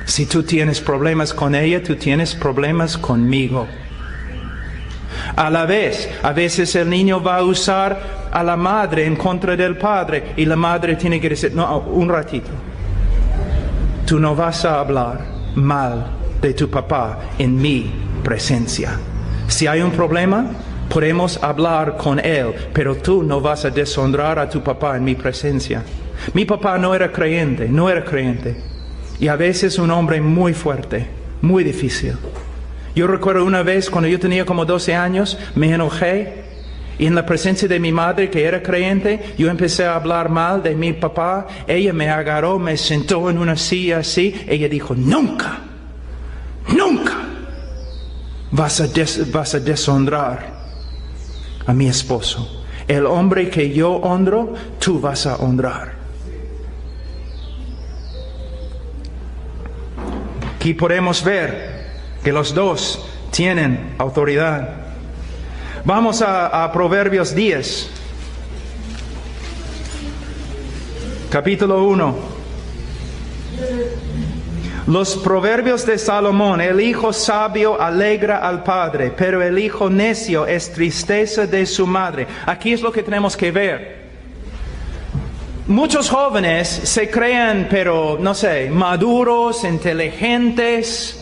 Si tú tienes problemas con ella, tú tienes problemas conmigo. A la vez, a veces el niño va a usar a la madre en contra del padre y la madre tiene que decir, no, un ratito. Tú no vas a hablar mal de tu papá en mi presencia. Si hay un problema, podemos hablar con él, pero tú no vas a deshonrar a tu papá en mi presencia. Mi papá no era creyente. Y a veces un hombre muy fuerte, muy difícil. Yo recuerdo una vez cuando yo tenía como 12 años, me enojé y en la presencia de mi madre que era creyente, yo empecé a hablar mal de mi papá. Ella me agarró, me sentó en una silla así. Ella dijo, nunca vas a deshonrar a mi esposo. El hombre que yo honro, tú vas a honrar. Aquí podemos ver que los dos tienen autoridad. Vamos a Proverbios 10, capítulo 1. Los proverbios de Salomón: el hijo sabio alegra al padre, pero el hijo necio es tristeza de su madre. Aquí es lo que tenemos que ver. Muchos jóvenes se creen, pero no sé, maduros, inteligentes,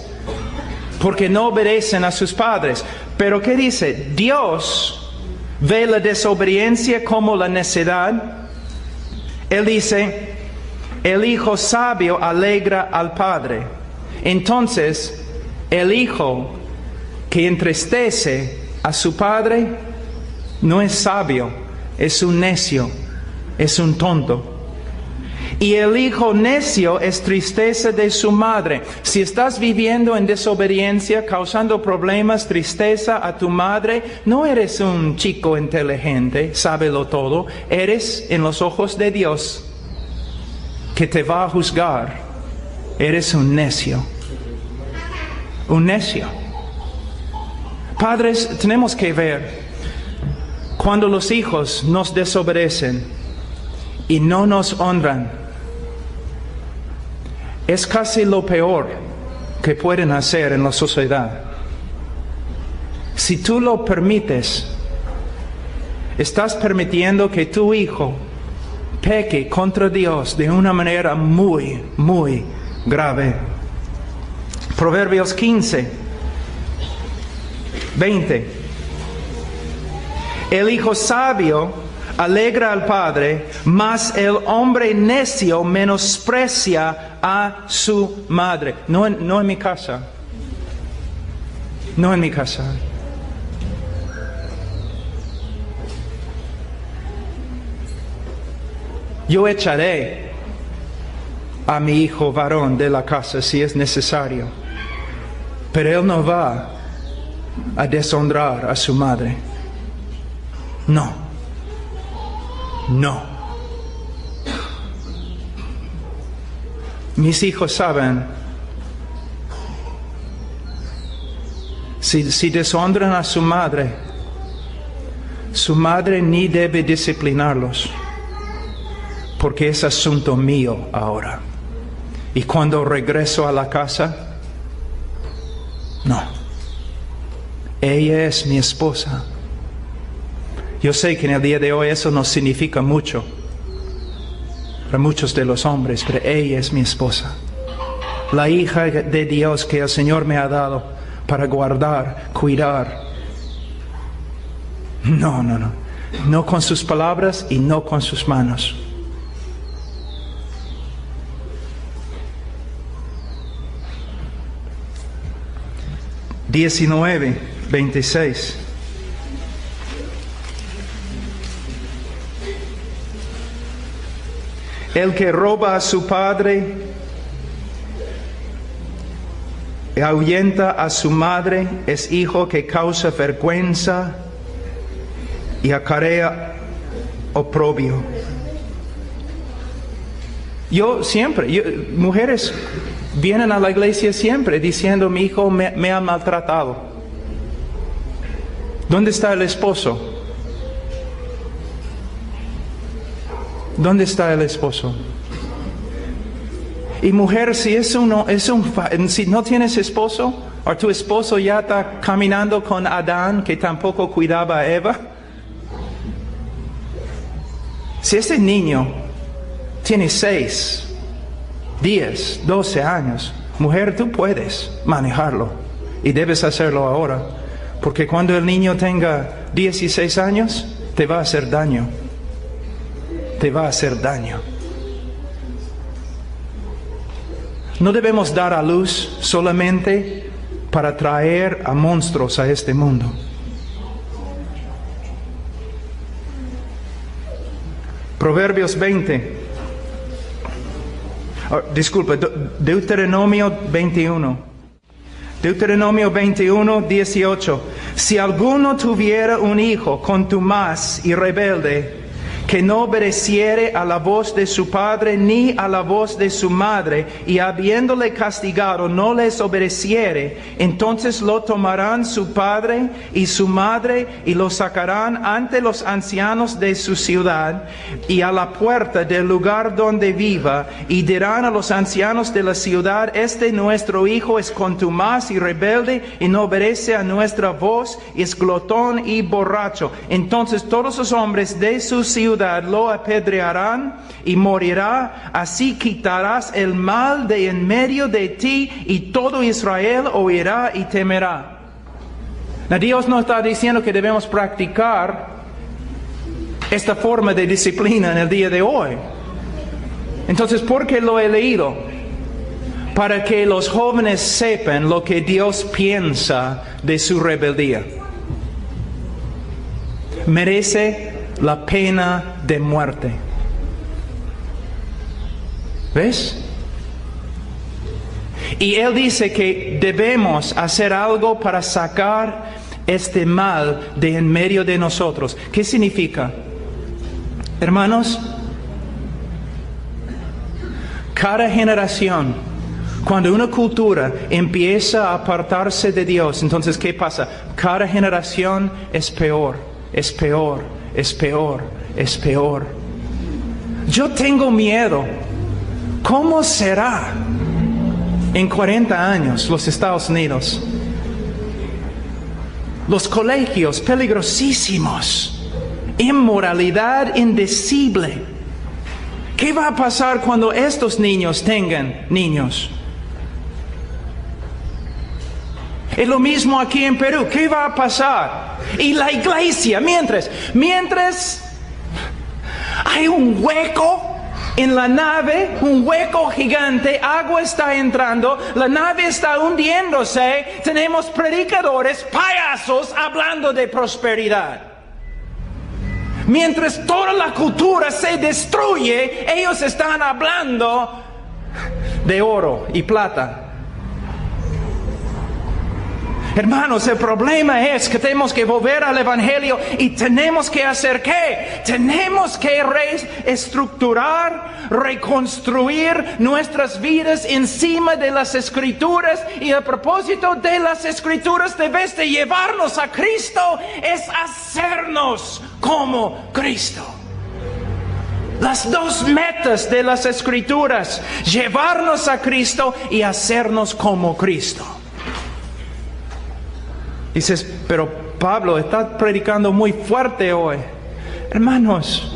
porque no obedecen a sus padres. Pero ¿qué dice? Dios ve la desobediencia como la necedad. Él dice, el hijo sabio alegra al padre. Entonces, el hijo que entristece a su padre no es sabio, es un necio, es un tonto. Y el hijo necio es tristeza de su madre. Si estás viviendo en desobediencia, causando problemas, tristeza a tu madre, no eres un chico inteligente, sábelo todo. Eres, en los ojos de Dios, que te va a juzgar, eres un necio. Un necio. Padres, tenemos que ver, cuando los hijos nos desobedecen y no nos honran, es casi lo peor que pueden hacer en la sociedad. Si tú lo permites, estás permitiendo que tu hijo peque contra Dios de una manera muy, muy grave. Proverbios 15, 20. El hijo sabio alegra al padre, mas el hombre necio menosprecia a su madre. No en mi casa. No en mi casa. Yo echaré a mi hijo varón de la casa si es necesario, pero él no va a deshonrar a su madre. No. Mis hijos saben, si deshonran a su madre ni debe disciplinarlos, porque es asunto mío ahora. Y cuando regreso a la casa, no. Ella es mi esposa. Yo sé que en el día de hoy eso no significa mucho para muchos de los hombres, pero ella es mi esposa. La hija de Dios que el Señor me ha dado para guardar, cuidar. No. No con sus palabras y no con sus manos. Diecinueve, 26. El que roba a su padre y ahuyenta a su madre es hijo que causa vergüenza y acarrea oprobio. Mujeres vienen a la iglesia siempre diciendo, mi hijo me ha maltratado. ¿Dónde está el esposo? ¿Dónde está el esposo? Y mujer, si si no tienes esposo, o tu esposo ya está caminando con Adán, que tampoco cuidaba a Eva. Si ese niño tiene 6, 10, 12 años, mujer, tú puedes manejarlo. Y debes hacerlo ahora. Porque cuando el niño tenga 16 años, te va a hacer daño. Te va a hacer daño. No debemos dar a luz solamente para traer a monstruos a este mundo. Proverbios 20. Deuteronomio 21. Deuteronomio 21, 18. Si alguno tuviera un hijo contumaz y rebelde, que no obedeciere a la voz de su padre ni a la voz de su madre, y habiéndole castigado no les obedeciere, entonces lo tomarán su padre y su madre y lo sacarán ante los ancianos de su ciudad y a la puerta del lugar donde viva, y dirán a los ancianos de la ciudad: este nuestro hijo es contumaz y rebelde y no obedece a nuestra voz, y es glotón y borracho. Entonces todos los hombres de su ciudad lo apedrearán y morirá. Así quitarás el mal de en medio de ti, y todo Israel oirá y temerá. Dios no está diciendo que debemos practicar esta forma de disciplina en el día de hoy. Entonces, ¿por qué lo he leído? Para que los jóvenes sepan lo que Dios piensa de su rebeldía. Merece la pena de muerte. ¿Ves? Y Él dice que debemos hacer algo para sacar este mal de en medio de nosotros. ¿Qué significa? Hermanos, cada generación, cuando una cultura empieza a apartarse de Dios, entonces ¿qué pasa? Cada generación es peor, es peor, es peor, es peor. Yo tengo miedo. ¿Cómo será en 40 años los Estados Unidos? Los colegios peligrosísimos, inmoralidad indecible. ¿Qué va a pasar cuando estos niños tengan niños? Es lo mismo aquí en Perú. ¿Qué va a pasar? Y la iglesia, mientras hay un hueco en la nave, un hueco gigante, agua está entrando, la nave está hundiéndose, tenemos predicadores, payasos hablando de prosperidad. Mientras toda la cultura se destruye, ellos están hablando de oro y plata. Hermanos, el problema es que tenemos que volver al Evangelio y tenemos que hacer ¿qué? Tenemos que reestructurar, reconstruir nuestras vidas encima de las Escrituras. Y el propósito de las Escrituras, de vez de llevarnos a Cristo, es hacernos como Cristo. Las dos metas de las Escrituras: llevarnos a Cristo y hacernos como Cristo. Dices, pero Pablo está predicando muy fuerte hoy. Hermanos,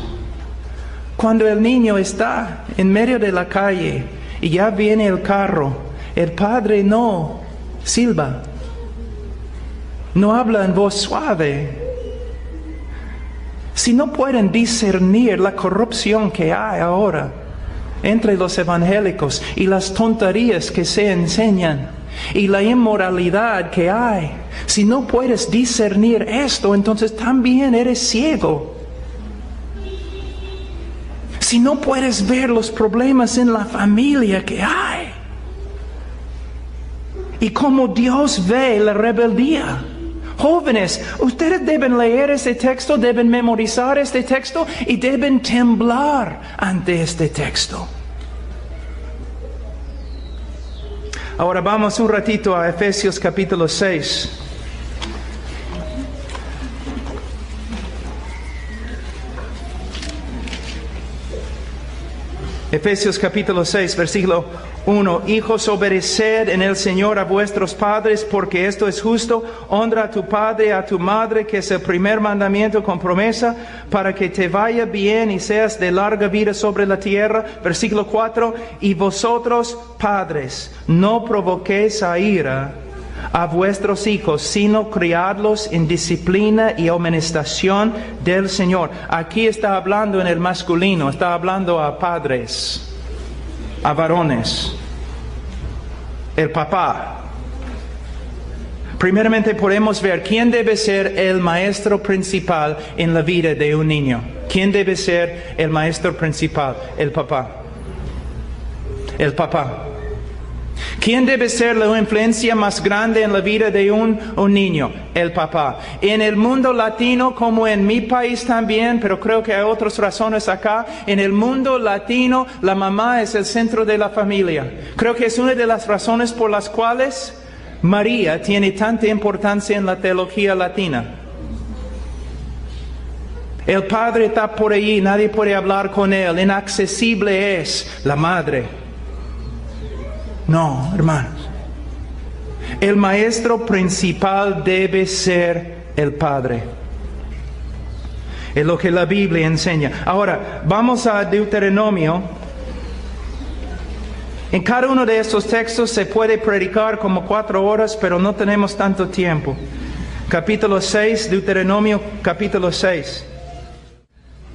cuando el niño está en medio de la calle y ya viene el carro, el padre no silba, no habla en voz suave. Si no pueden discernir la corrupción que hay ahora entre los evangélicos y las tonterías que se enseñan y la inmoralidad que hay, si no puedes discernir esto, entonces también eres ciego. Si no puedes ver los problemas en la familia que hay y cómo Dios ve la rebeldía. Jóvenes, ustedes deben leer este texto, deben memorizar este texto y deben temblar ante este texto. Ahora vamos un ratito a Efesios capítulo 6. Efesios capítulo 6, versículo 1. Hijos, obedeced en el Señor a vuestros padres, porque esto es justo. Honra a tu padre y a tu madre, que es el primer mandamiento con promesa, para que te vaya bien y seas de larga vida sobre la tierra. Versículo 4. Y vosotros, padres, no provoquéis a ira a vuestros hijos, sino criadlos en disciplina y amonestación del Señor. Aquí está hablando en el masculino, está hablando a padres, a varones, el papá. Primeramente podemos ver quién debe ser el maestro principal en la vida de un niño. ¿Quién debe ser el maestro principal? El papá. El papá. ¿Quién debe ser la influencia más grande en la vida de un niño? El papá. En el mundo latino, como en mi país también, pero creo que hay otras razones acá, en el mundo latino la mamá es el centro de la familia. Creo que es una de las razones por las cuales María tiene tanta importancia en la teología latina. El padre está por allí, nadie puede hablar con él, inaccesible es la madre. No, hermanos. El maestro principal debe ser el padre. Es lo que la Biblia enseña. Ahora, vamos a Deuteronomio. En cada uno de estos textos se puede predicar como 4 horas, pero no tenemos tanto tiempo. Capítulo 6, Deuteronomio capítulo 6.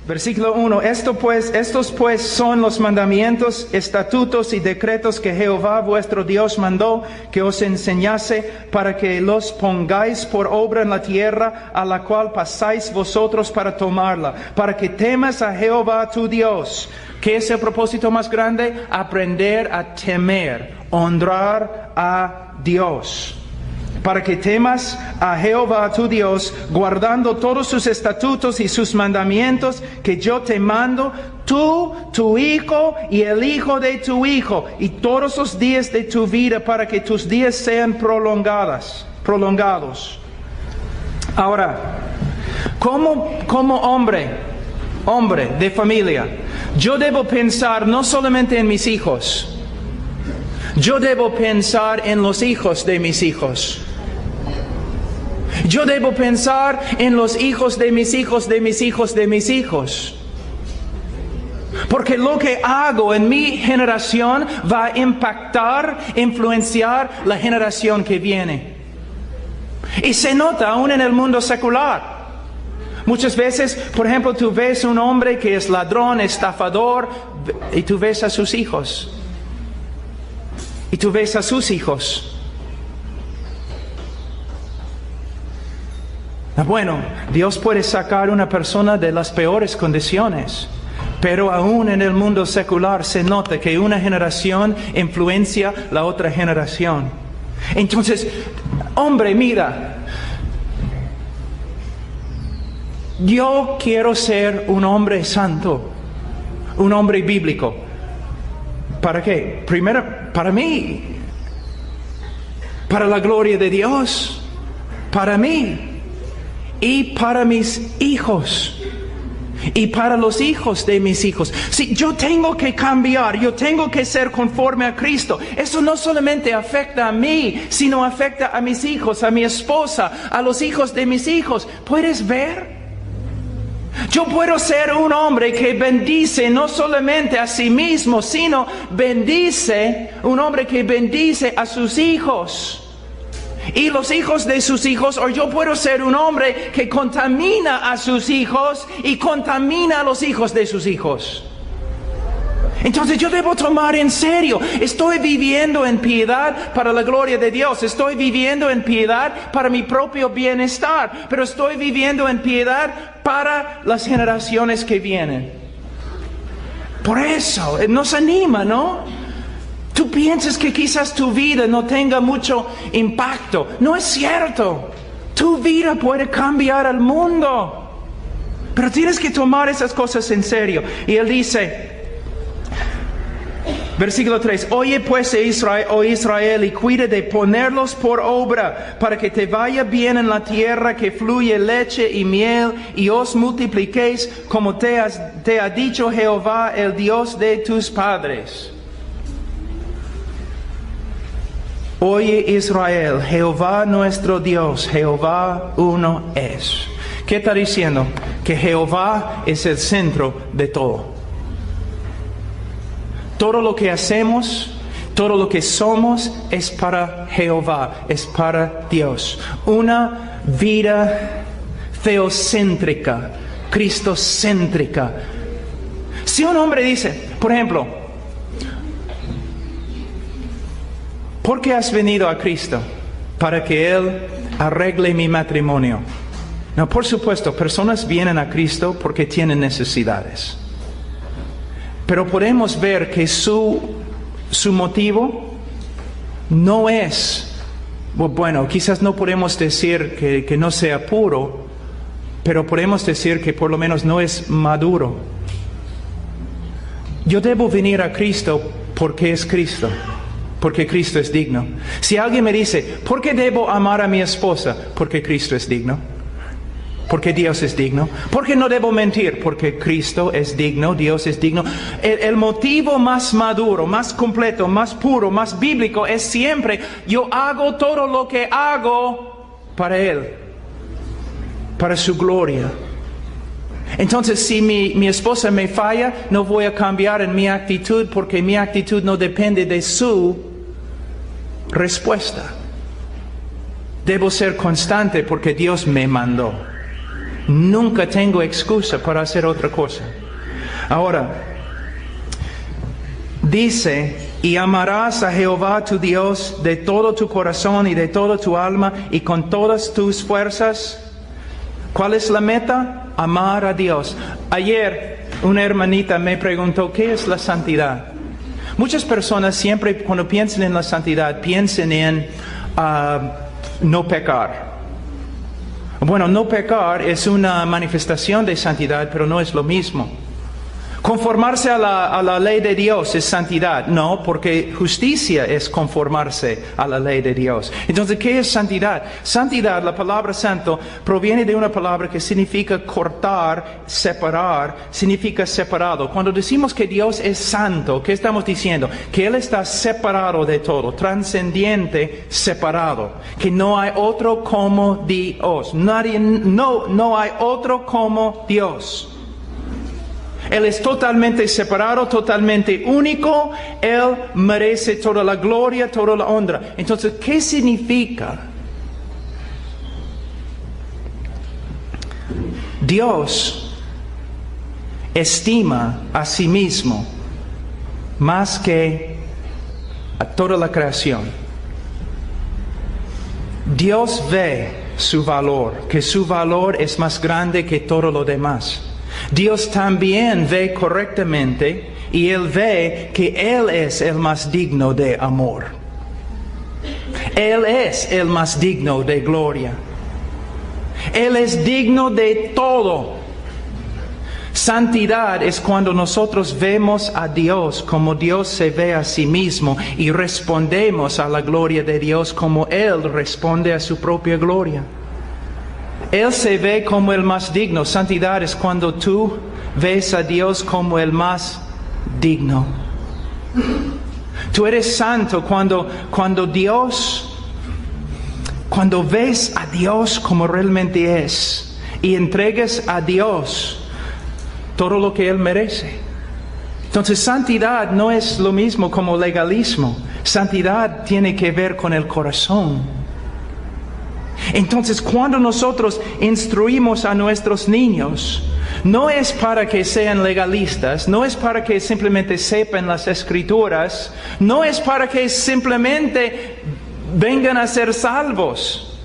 Versículo 1. Estos pues son los mandamientos, estatutos y decretos que Jehová vuestro Dios mandó que os enseñase, para que los pongáis por obra en la tierra a la cual pasáis vosotros para tomarla, para que temas a Jehová tu Dios. ¿Qué es el propósito más grande? Aprender a temer, honrar a Dios. Para que temas a Jehová tu Dios, guardando todos sus estatutos y sus mandamientos que yo te mando, tú, tu hijo y el hijo de tu hijo, y todos los días de tu vida, para que tus días sean prolongados. Ahora, como hombre de familia, yo debo pensar no solamente en mis hijos, yo debo pensar en los hijos de mis hijos. Yo debo pensar en los hijos de mis hijos, de mis hijos, de mis hijos. Porque lo que hago en mi generación va a impactar, influenciar la generación que viene. Y se nota aún en el mundo secular. Muchas veces, por ejemplo, tú ves un hombre que es ladrón, estafador, y tú ves a sus hijos. Y tú ves a sus hijos. Bueno, Dios puede sacar a una persona de las peores condiciones, pero aún en el mundo secular se nota que una generación influencia la otra generación. Entonces, hombre, mira, yo quiero ser un hombre santo, un hombre bíblico. ¿Para qué? Primero, para mí, para la gloria de Dios, para mí. Y para mis hijos. Y para los hijos de mis hijos. Si yo tengo que cambiar, yo tengo que ser conforme a Cristo. Eso no solamente afecta a mí, sino afecta a mis hijos, a mi esposa, a los hijos de mis hijos. ¿Puedes ver? Yo puedo ser un hombre que bendice no solamente a sí mismo, sino un hombre que bendice a sus hijos. Y los hijos de sus hijos, o yo puedo ser un hombre que contamina a sus hijos y contamina a los hijos de sus hijos. Entonces yo debo tomar en serio, estoy viviendo en piedad para la gloria de Dios, estoy viviendo en piedad para mi propio bienestar, pero estoy viviendo en piedad para las generaciones que vienen. Por eso nos anima, ¿no? Tú piensas que quizás tu vida no tenga mucho impacto. No es cierto. Tu vida puede cambiar al mundo. Pero tienes que tomar esas cosas en serio. Y él dice, Versículo 3. Oye pues Israel, oh Israel, y cuida de ponerlos por obra, para que te vaya bien en la tierra que fluye leche y miel, y os multipliquéis como te ha dicho Jehová, el Dios de tus padres. Oye Israel, Jehová nuestro Dios, Jehová uno es. ¿Qué está diciendo? Que Jehová es el centro de todo. Todo lo que hacemos, todo lo que somos es para Jehová, es para Dios. Una vida teocéntrica, cristocéntrica. Si un hombre dice, por ejemplo, ¿por qué has venido a Cristo? Para que Él arregle mi matrimonio. No, por supuesto, personas vienen a Cristo porque tienen necesidades. Pero podemos ver que su motivo no es, bueno, quizás no podemos decir que no sea puro, pero podemos decir que por lo menos no es maduro. Yo debo venir a Cristo porque es Cristo, porque Cristo es digno. Si alguien me dice, ¿por qué debo amar a mi esposa? Porque Cristo es digno. Porque Dios es digno. ¿Por qué no debo mentir? Porque Cristo es digno, Dios es digno. El motivo más maduro, más completo, más puro, más bíblico es siempre, yo hago todo lo que hago para Él, para su gloria. Entonces, si mi esposa me falla, no voy a cambiar en mi actitud, porque mi actitud no depende de su respuesta. Debo ser constante porque Dios me mandó. Nunca tengo excusa para hacer otra cosa. Ahora, dice, y amarás a Jehová tu Dios de todo tu corazón y de toda tu alma y con todas tus fuerzas. ¿Cuál es la meta? Amar a Dios. Ayer una hermanita me preguntó, ¿qué es la santidad? Muchas personas siempre cuando piensan en la santidad piensan en no pecar. Bueno, no pecar es una manifestación de santidad, pero no es lo mismo. Conformarse a la ley de Dios es santidad. No, porque justicia es conformarse a la ley de Dios. Entonces, ¿qué es santidad? Santidad, la palabra santo, proviene de una palabra que significa cortar, separar, significa separado. Cuando decimos que Dios es santo, ¿qué estamos diciendo? Que Él está separado de todo, trascendiente, separado. Que no hay otro como Dios. No hay otro como Dios. Él es totalmente separado, totalmente único. Él merece toda la gloria, toda la honra. Entonces, ¿qué significa? Dios estima a sí mismo más que a toda la creación. Dios ve su valor, que su valor es más grande que todo lo demás. Dios también ve correctamente y Él ve que Él es el más digno de amor. Él es el más digno de gloria. Él es digno de todo. Santidad es cuando nosotros vemos a Dios como Dios se ve a sí mismo y respondemos a la gloria de Dios como Él responde a su propia gloria. Él se ve como el más digno. Santidad es cuando tú ves a Dios como el más digno. Tú eres santo cuando ves a Dios como realmente es y entregas a Dios todo lo que Él merece. Entonces, santidad no es lo mismo como legalismo. Santidad tiene que ver con el corazón. Entonces, cuando nosotros instruimos a nuestros niños, no es para que sean legalistas, no es para que simplemente sepan las escrituras, no es para que simplemente vengan a ser salvos,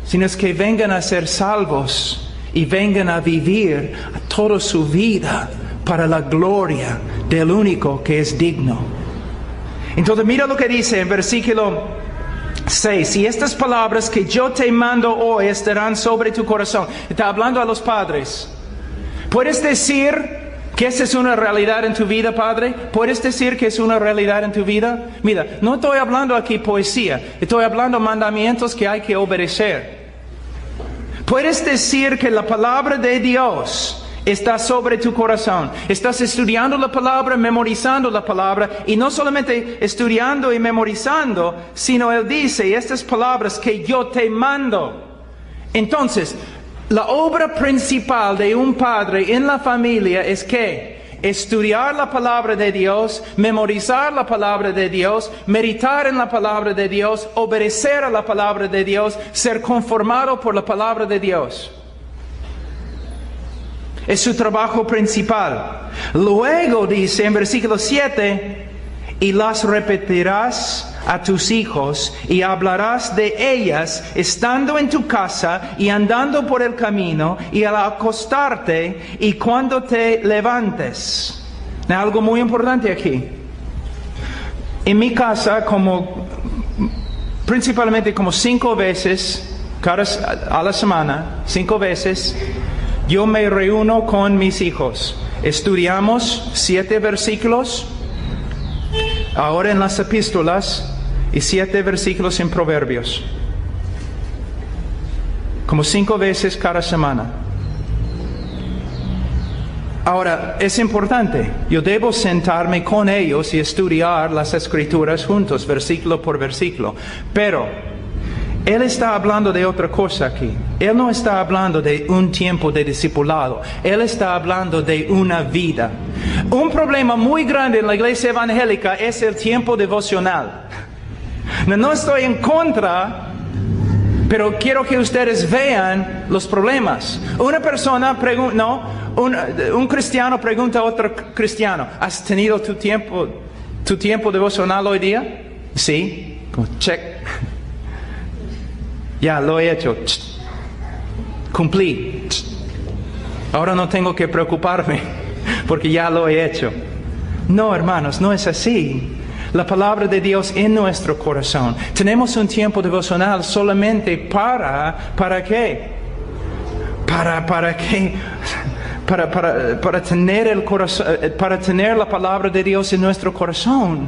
sino es que vengan a ser salvos y vengan a vivir toda su vida para la gloria del único que es digno. Entonces, mira lo que dice en versículo 6, y estas palabras que yo te mando hoy estarán sobre tu corazón. Está hablando a los padres. Puedes decir ¿Que esa es una realidad en tu vida, Padre? ¿Puedes decir que es una realidad en tu vida? Mira, no estoy hablando aquí poesía, estoy hablando mandamientos que hay que obedecer. ¿Puedes decir que la palabra de Dios está sobre tu corazón? Estás estudiando la palabra, memorizando la palabra, y no solamente estudiando y memorizando, sino Él dice estas palabras que yo te mando. Entonces, la obra principal de un padre en la familia es que estudiar la palabra de Dios, memorizar la palabra de Dios, meditar en la palabra de Dios, obedecer a la palabra de Dios, ser conformado por la palabra de Dios. Es su trabajo principal. Luego dice en versículo 7, y las repetirás a tus hijos y hablarás de ellas estando en tu casa y andando por el camino y al acostarte y cuando te levantes. Algo muy importante aquí. En mi casa, principalmente como 5 veces a la semana, 5 veces, yo me reúno con mis hijos. Estudiamos 7 versículos ahora en las epístolas y 7 versículos en Proverbios. Como 5 veces cada semana. Ahora, es importante. Yo debo sentarme con ellos y estudiar las Escrituras juntos, versículo por versículo. Pero Él está hablando de otra cosa aquí. Él no está hablando de un tiempo de discipulado. Él está hablando de una vida. Un problema muy grande en la iglesia evangélica es el tiempo devocional. No estoy en contra, pero quiero que ustedes vean los problemas. Una persona pregunta, un cristiano pregunta a otro cristiano, ¿has tenido tu tiempo devocional hoy día? Sí. Check. Ya, lo he hecho. Cumplí. Ahora no tengo que preocuparme porque ya lo he hecho. No, hermanos, no es así. La palabra de Dios en nuestro corazón. Tenemos un tiempo devocional solamente ¿para qué? ¿Para qué? Para tener el corazón, para tener la palabra de Dios en nuestro corazón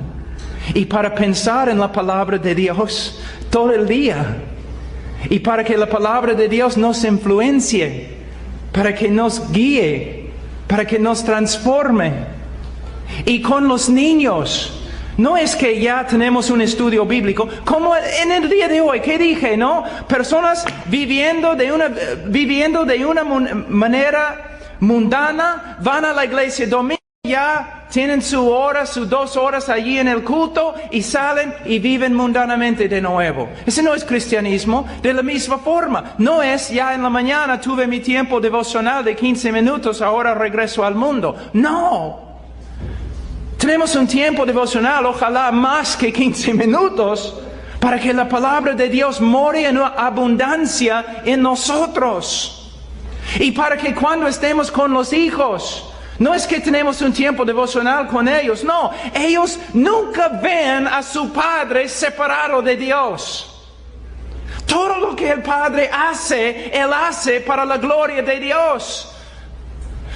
y para pensar en la palabra de Dios todo el día. Y para que la palabra de Dios nos influencie, para que nos guíe, para que nos transforme. Y con los niños, no es que ya tenemos un estudio bíblico, como en el día de hoy, ¿qué dije, no? Personas viviendo de una manera mundana, van a la iglesia domingo, ya tienen su hora, sus 2 horas allí en el culto y salen y viven mundanamente de nuevo. Ese no es cristianismo. De la misma forma, no es ya en la mañana tuve mi tiempo devocional de 15 minutos, ahora regreso al mundo. No. Tenemos un tiempo devocional, ojalá más que 15 minutos, para que la palabra de Dios more en abundancia en nosotros. Y para que cuando estemos con los hijos, no es que tenemos un tiempo devocional con ellos, no. Ellos nunca ven a su padre separado de Dios. Todo lo que el padre hace, Él hace para la gloria de Dios.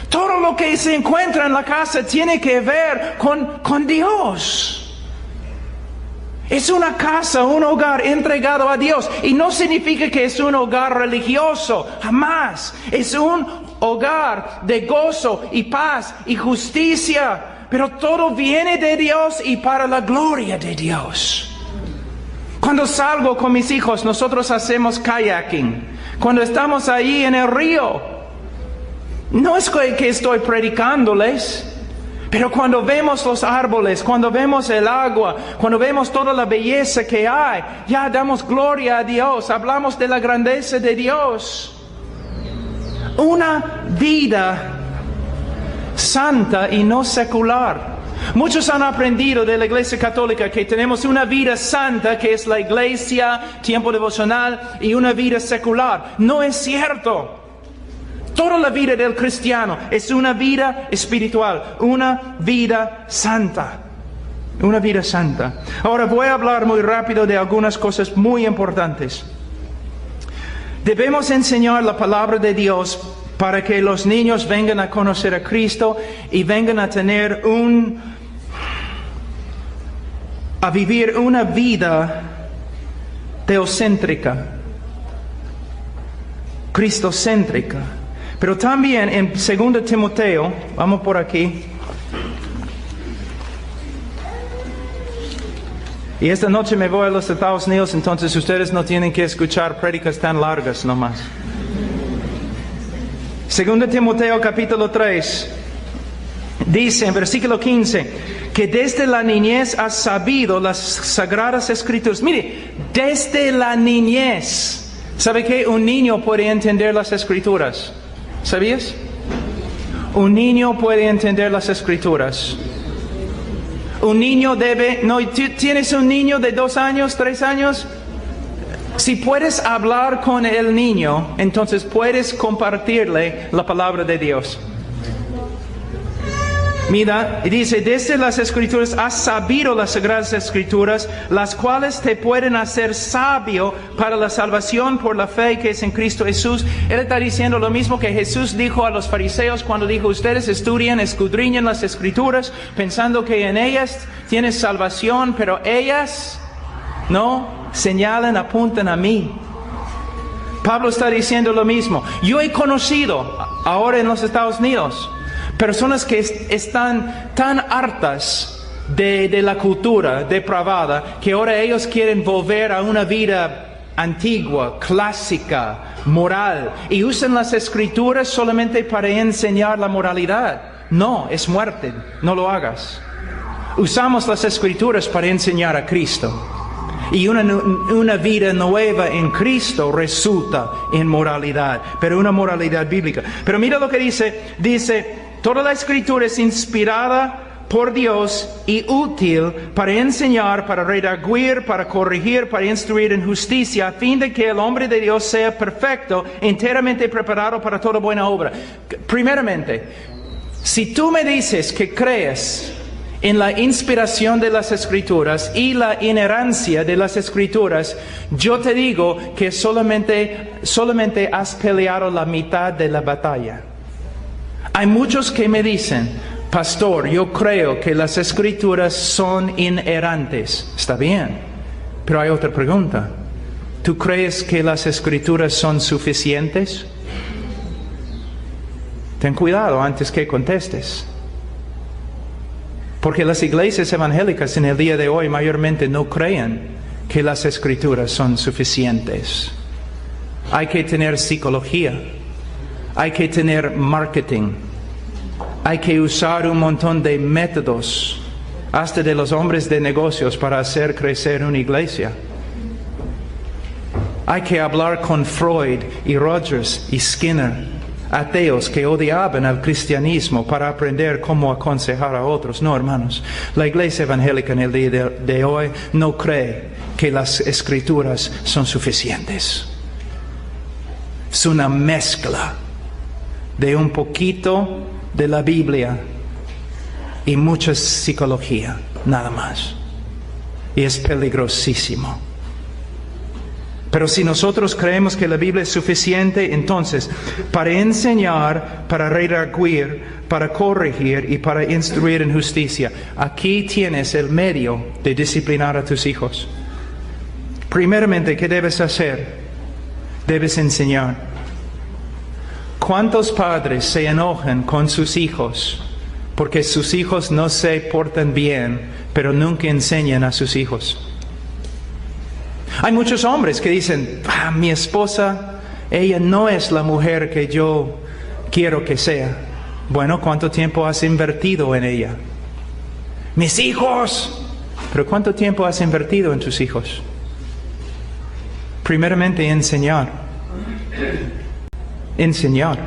Todo lo que se encuentra en la casa tiene que ver con Dios. Es una casa, un hogar entregado a Dios. Y no significa que es un hogar religioso, jamás. Es un hogar de gozo y paz y justicia. Pero todo viene de Dios y para la gloria de Dios. Cuando salgo con mis hijos, nosotros hacemos kayaking. Cuando estamos ahí en el río, no es que estoy predicándoles. Pero cuando vemos los árboles, cuando vemos el agua, cuando vemos toda la belleza que hay, ya damos gloria a Dios, hablamos de la grandeza de Dios. Una vida santa y no secular. Muchos han aprendido de la Iglesia Católica que tenemos una vida santa, que es la iglesia, tiempo devocional, y una vida secular. No es cierto. Toda la vida del cristiano es una vida espiritual, una vida santa. Una vida santa. Ahora voy a hablar muy rápido de algunas cosas muy importantes. Debemos enseñar la palabra de Dios para que los niños vengan a conocer a Cristo y vengan a tener a vivir una vida teocéntrica, cristocéntrica. Pero también en 2 Timoteo, vamos por aquí. Y esta noche me voy a los Estados Unidos, entonces ustedes no tienen que escuchar prédicas tan largas nomás. 2 Timoteo capítulo 3, dice en versículo 15, que desde la niñez has sabido las sagradas escrituras. Mire, desde la niñez. ¿Sabe qué? Un niño puede entender las escrituras. ¿Sabías? Un niño puede entender las escrituras. Un niño debe... No, ¿tienes un niño de 2 años, 3 años? Si puedes hablar con el niño, entonces puedes compartirle la palabra de Dios. Mira, dice, desde las Escrituras has sabido las Sagradas Escrituras, las cuales te pueden hacer sabio para la salvación por la fe que es en Cristo Jesús. Él está diciendo lo mismo que Jesús dijo a los fariseos cuando dijo, ustedes estudian, escudriñan las Escrituras, pensando que en ellas tienes salvación, pero ellas no señalan, apuntan a mí. Pablo está diciendo lo mismo. Yo he conocido, ahora en los Estados Unidos, personas que están tan hartas de la cultura depravada que ahora ellos quieren volver a una vida antigua, clásica, moral, y usan las escrituras solamente para enseñar la moralidad. No, es muerte, no lo hagas. Usamos las escrituras para enseñar a Cristo. Y una vida nueva en Cristo resulta en moralidad, pero una moralidad bíblica. Pero mira lo que dice, toda la escritura es inspirada por Dios y útil para enseñar, para redarguir, para corregir, para instruir en justicia, a fin de que el hombre de Dios sea perfecto, enteramente preparado para toda buena obra. Primeramente, si tú me dices que crees en la inspiración de las Escrituras y la inerrancia de las Escrituras, yo te digo que solamente has peleado la mitad de la batalla. Hay muchos que me dicen, pastor, yo creo que las Escrituras son inerrantes. Está bien, pero hay otra pregunta. ¿Tú crees que las Escrituras son suficientes? Ten cuidado antes que contestes. Porque las iglesias evangélicas en el día de hoy mayormente no creen que las Escrituras son suficientes. Hay que tener psicología, hay que tener marketing, hay que usar un montón de métodos, hasta de los hombres de negocios, para hacer crecer una iglesia. Hay que hablar con Freud y Rogers y Skinner, ateos que odiaban al cristianismo, para aprender cómo aconsejar a otros. No, hermanos, la iglesia evangélica en el día de hoy no cree que las Escrituras son suficientes. Es una mezcla de un poquito de la Biblia y mucha psicología, nada más. Y es peligrosísimo. Pero si nosotros creemos que la Biblia es suficiente, entonces, para enseñar, para redarguir, para corregir y para instruir en justicia, aquí tienes el medio de disciplinar a tus hijos. Primeramente, ¿qué debes hacer? Debes enseñar. ¿Cuántos padres se enojan con sus hijos porque sus hijos no se portan bien, pero nunca enseñan a sus hijos? Hay muchos hombres que dicen, mi esposa, ella no es la mujer que yo quiero que sea. Bueno, ¿cuánto tiempo has invertido en ella? Mis hijos. ¿Pero cuánto tiempo has invertido en tus hijos? Primeramente, enseñar. Enseñar.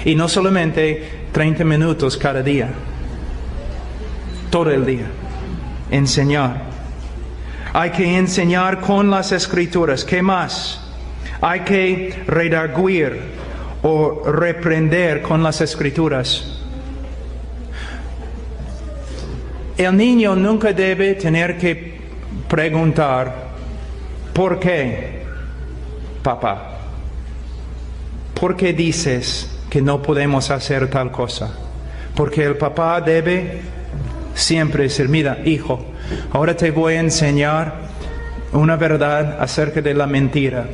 Y no solamente 30 minutos cada día. Todo el día. Enseñar. Hay que enseñar con las Escrituras. ¿Qué más? Hay que redarguir o reprender con las Escrituras. El niño nunca debe tener que preguntar, ¿por qué, papá? ¿Por qué dices que no podemos hacer tal cosa. Porque el papá debe siempre decir, mira, hijo, ahora te voy a enseñar una verdad acerca de la mentira.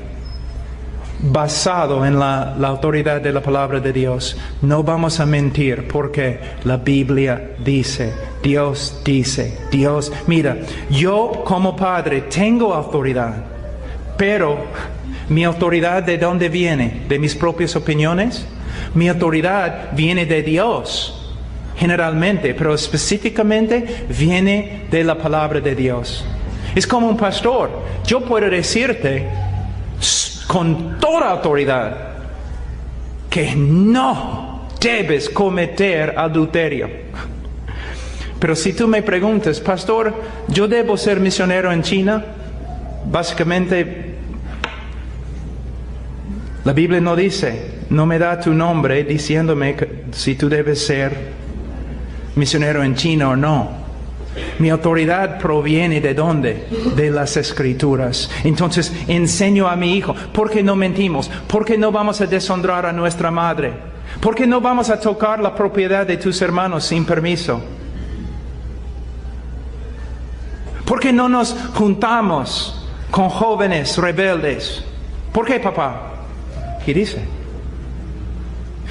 Basado en la autoridad de la palabra de Dios. No vamos a mentir porque la Biblia dice, Dios dice, Dios. Mira, yo como padre tengo autoridad, pero mi autoridad ¿de dónde viene? ¿De mis propias opiniones? Mi autoridad viene de Dios, generalmente, pero específicamente viene de la palabra de Dios. Es como un pastor. Yo puedo decirte con toda autoridad que no debes cometer adulterio. Pero si tú me preguntas, pastor, ¿yo debo ser misionero en China? Básicamente, la Biblia no dice, no me da tu nombre diciéndome si tú debes ser misionero en China o no. Mi autoridad proviene ¿de dónde? De las Escrituras. Entonces enseño a mi hijo, ¿por qué no mentimos? ¿Por qué no vamos a deshonrar a nuestra madre? ¿Por qué no vamos a tocar la propiedad de tus hermanos sin permiso? ¿Por qué no nos juntamos con jóvenes rebeldes? ¿Por qué, papá? ¿Qué dice?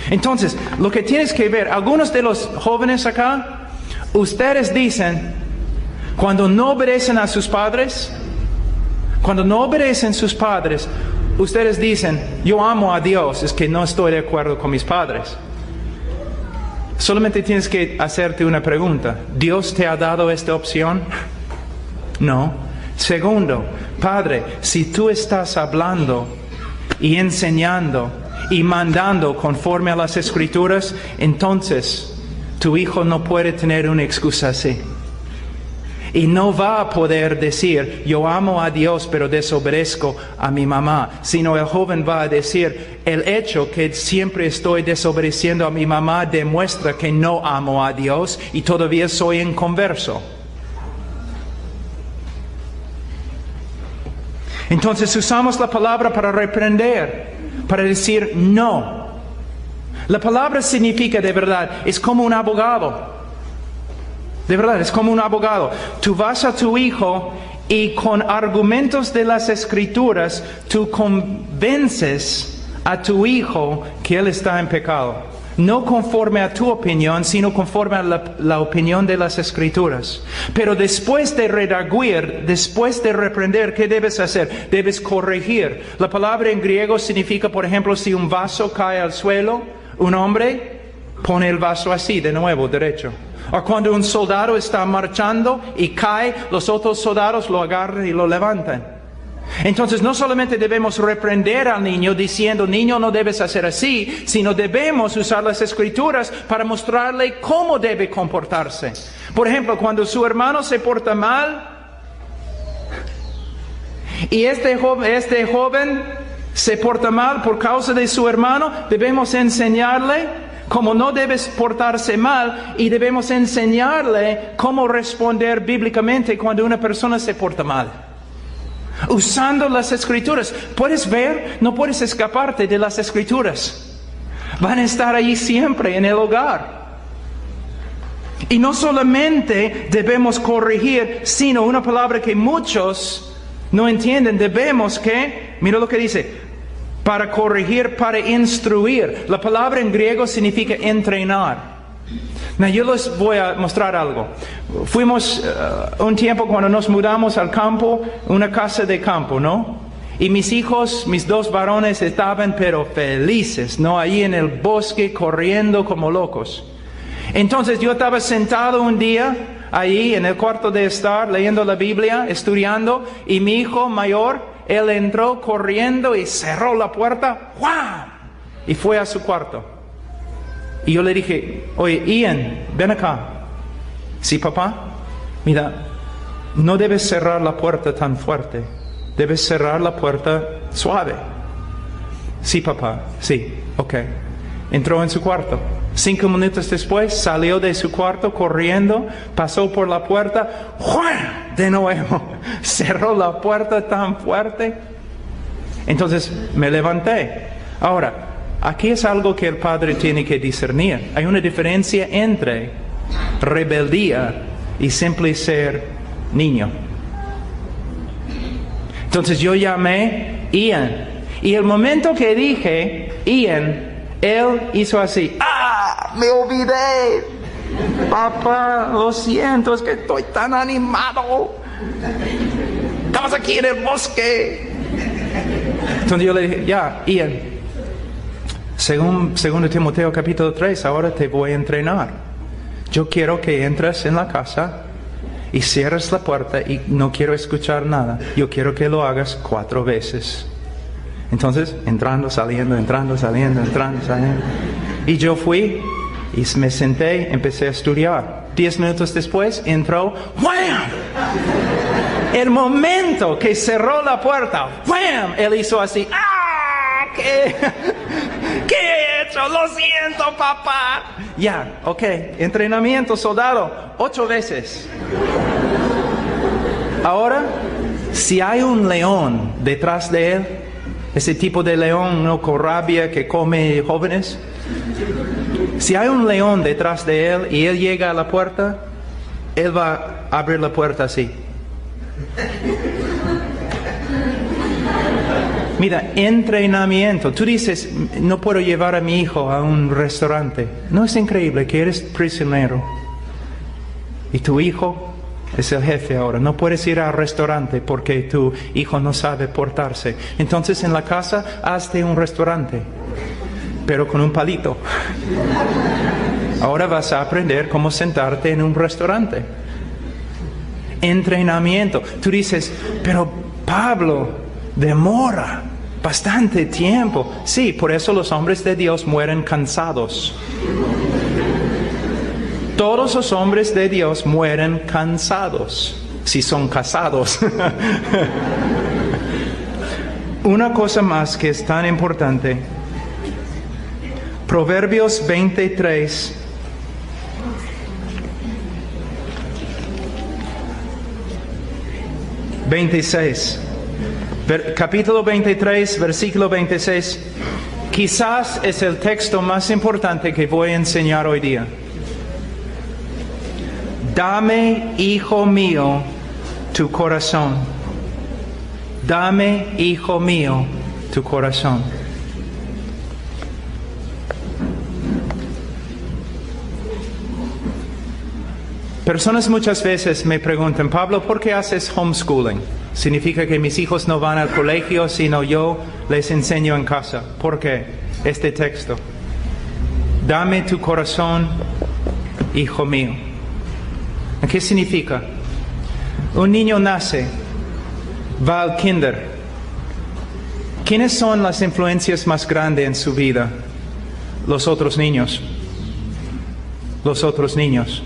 Entonces, lo que tienes que ver, algunos de los jóvenes acá, ustedes dicen, cuando no obedecen a sus padres, ustedes dicen, yo amo a Dios, es que no estoy de acuerdo con mis padres. Solamente tienes que hacerte una pregunta. ¿Dios te ha dado esta opción? No. Segundo, Padre, si tú estás hablando y enseñando y mandando conforme a las Escrituras, entonces tu hijo no puede tener una excusa así. Y no va a poder decir, yo amo a Dios, pero desobedezco a mi mamá. Sino el joven va a decir, el hecho que siempre estoy desobedeciendo a mi mamá demuestra que no amo a Dios y todavía soy inconverso. Entonces usamos la palabra para reprender, para decir no. La palabra significa de verdad, es como un abogado. De verdad, es como un abogado. Tú vas a tu hijo y con argumentos de las Escrituras, tú convences a tu hijo que él está en pecado. No conforme a tu opinión, sino conforme a la opinión de las Escrituras. Pero después de redarguir, después de reprender, ¿qué debes hacer? Debes corregir. La palabra en griego significa, por ejemplo, si un vaso cae al suelo, un hombre pone el vaso así, de nuevo, derecho. O cuando un soldado está marchando y cae, los otros soldados lo agarran y lo levantan. Entonces no solamente debemos reprender al niño diciendo, niño, no debes hacer así, sino debemos usar las Escrituras para mostrarle cómo debe comportarse. Por ejemplo, cuando su hermano se porta mal y este joven se porta mal por causa de su hermano, debemos enseñarle cómo no debes portarse mal y debemos enseñarle cómo responder bíblicamente cuando una persona se porta mal. Usando las Escrituras. ¿Puedes ver? No puedes escaparte de las Escrituras. Van a estar allí siempre en el hogar. Y no solamente debemos corregir, sino una palabra que muchos no entienden. Debemos que, mira lo que dice, para corregir, para instruir. La palabra en griego significa entrenar. Now, yo les voy a mostrar algo. Fuimos un tiempo cuando nos mudamos al campo, una casa de campo, ¿no? Y mis hijos, mis dos varones estaban pero felices, ¿no? Ahí en el bosque corriendo como locos. Entonces yo estaba sentado un día ahí en el cuarto de estar leyendo la Biblia, estudiando, y mi hijo mayor, él entró corriendo y cerró la puerta, ¡guau! Y fue a su cuarto. Y yo le dije, oye, Ian, ven acá. Sí, papá. Mira, no debes cerrar la puerta tan fuerte. Debes cerrar la puerta suave. Sí, papá. Sí, ok. Entró en su cuarto. 5 minutos después salió de su cuarto corriendo, pasó por la puerta, ¡juan! De nuevo, cerró la puerta tan fuerte. Entonces me levanté. Ahora, Aquí es algo que el padre tiene que discernir. Hay una diferencia entre rebeldía y simple ser niño. Entonces yo llamé Ian. Y el momento que dije Ian, él hizo así. ¡Ah! Me olvidé. Papá, lo siento, es que estoy tan animado. Estamos aquí en el bosque. Entonces yo le dije, ya, Ian, según 2 Timoteo capítulo 3, ahora te voy a entrenar. Yo quiero que entres en la casa y cierres la puerta y no quiero escuchar nada. Yo quiero que lo hagas 4 veces. Entonces, entrando, saliendo. Y yo fui y me senté, empecé a estudiar. 10 minutos después, entró, ¡wham! El momento que cerró la puerta, ¡wham! Él hizo así, ¡ah! ¿Qué he hecho? Lo siento, papá. Ya, ok, entrenamiento, soldado, 8 veces. Ahora, si hay un león detrás de él, ese tipo de león, no con rabia, que come jóvenes. Si hay un león detrás de él y él llega a la puerta, él va a abrir la puerta así. Mira, entrenamiento. Tú dices, no puedo llevar a mi hijo a un restaurante. ¿No es increíble que eres prisionero? Y tu hijo es el jefe ahora. No puedes ir al restaurante porque tu hijo no sabe portarse. Entonces en la casa, hazte un restaurante, pero con un palito. Ahora vas a aprender cómo sentarte en un restaurante. Entrenamiento. Tú dices, pero Pablo, demora bastante tiempo. Sí, por eso los hombres de Dios mueren cansados. Todos los hombres de Dios mueren cansados, si son casados. Una cosa más que es tan importante. Proverbios 23. Capítulo 23, versículo 26. Quizás es el texto más importante que voy a enseñar hoy día. Dame, hijo mío, tu corazón. Dame, hijo mío, tu corazón. Personas muchas veces me preguntan, Pablo, ¿por qué haces homeschooling? Significa que mis hijos no van al colegio, sino yo les enseño en casa. ¿Por qué? Este texto. Dame tu corazón, hijo mío. ¿Qué significa? Un niño nace, va al kinder. ¿Quiénes son las influencias más grandes en su vida? Los otros niños. Los otros niños.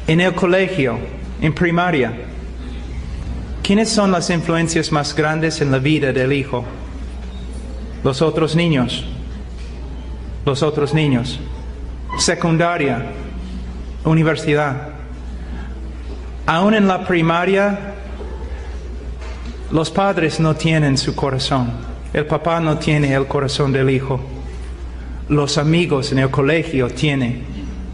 En el colegio, en primaria, ¿quiénes son las influencias más grandes en la vida del hijo? Los otros niños. Los otros niños. Secundaria, universidad. Aún en la primaria, los padres no tienen su corazón. El papá no tiene el corazón del hijo. Los amigos en el colegio tienen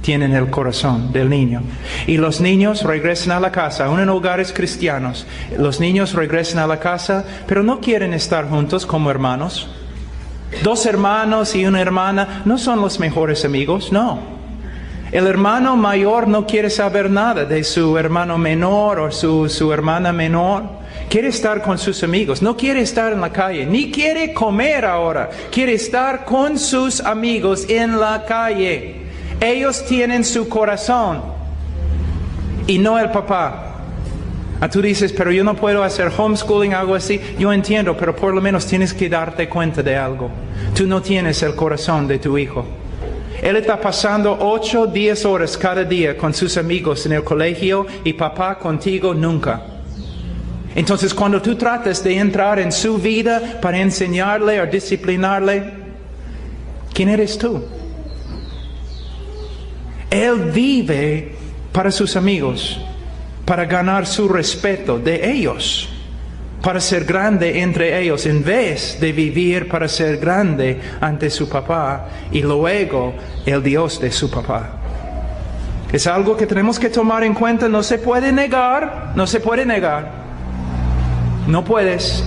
el corazón del niño. Y los niños regresan a la casa, aún en hogares cristianos. Los niños regresan a la casa, pero no quieren estar juntos como hermanos. 2 hermanos y una hermana no son los mejores amigos, no. El hermano mayor no quiere saber nada de su hermano menor o su hermana menor. Quiere estar con sus amigos, no quiere estar en la calle, ni quiere comer ahora. Quiere estar con sus amigos en la calle. Ellos tienen su corazón y no el papá. Tú dices, pero yo no puedo hacer homeschooling, algo así. Yo entiendo, pero por lo menos tienes que darte cuenta de algo. Tú no tienes el corazón de tu hijo. Él está pasando 8, 10 horas cada día con sus amigos en el colegio y papá contigo nunca. Entonces cuando tú tratas de entrar en su vida para enseñarle o disciplinarle, ¿quién eres tú? Él vive para sus amigos, para ganar su respeto de ellos. para ser grande entre ellos, en vez de vivir para ser grande ante su papá y luego el Dios de su papá. Es algo que tenemos que tomar en cuenta, no se puede negar, no se puede negar. No puedes.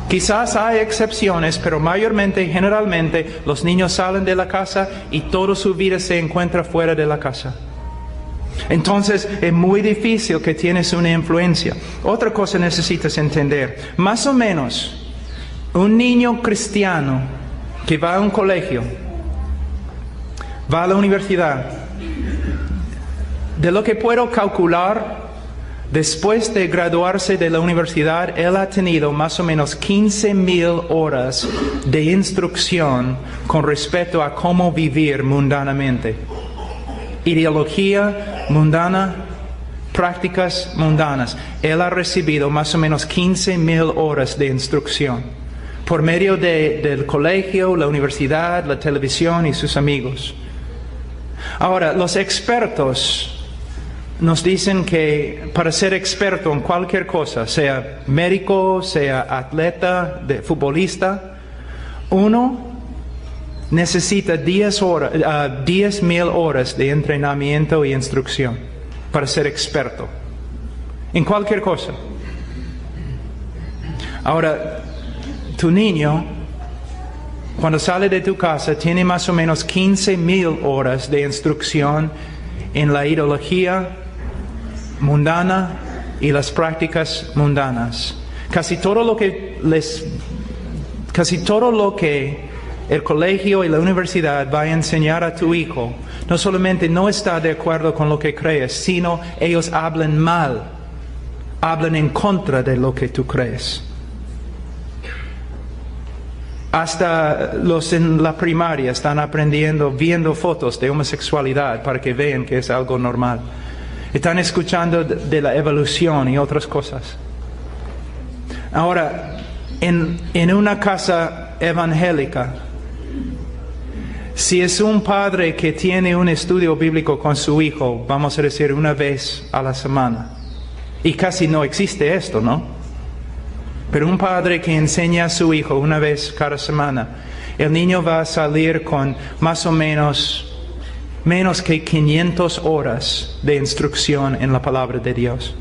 Quizás hay excepciones, pero mayormente, generalmente, los niños salen de la casa y toda su vida se encuentra fuera de la casa. Entonces es muy difícil que tienes una influencia. Otra cosa necesitas entender. Más o menos, un niño cristiano que va a un colegio, va a la universidad, de lo que puedo calcular, después de graduarse de la universidad, él ha tenido más o menos 15,000 horas de instrucción con respecto a cómo vivir mundanamente. Ideología mundana, prácticas mundanas. Él ha recibido más o menos 15,000 horas de instrucción por medio del colegio, la universidad, la televisión y sus amigos. Ahora, los expertos nos dicen que para ser experto en cualquier cosa, sea médico, sea atleta, futbolista, uno necesita 10,000 horas de entrenamiento y instrucción para ser experto en cualquier cosa. Ahora, tu niño, cuando sale de tu casa, tiene más o menos 15,000 horas de instrucción en la ideología mundana y las prácticas mundanas. Casi todo lo que el colegio y la universidad va a enseñar a tu hijo, no solamente no está de acuerdo con lo que crees, sino ellos hablan mal, hablan en contra de lo que tú crees. Hasta los en la primaria están aprendiendo, viendo fotos de homosexualidad para que vean que es algo normal. Están escuchando de la evolución y otras cosas. Ahora, en una casa evangélica, si es un padre que tiene un estudio bíblico con su hijo, vamos a decir una vez a la semana, y casi no existe esto, ¿no? Pero un padre que enseña a su hijo una vez cada semana, el niño va a salir con más o menos que 500 horas de instrucción en la palabra de Dios.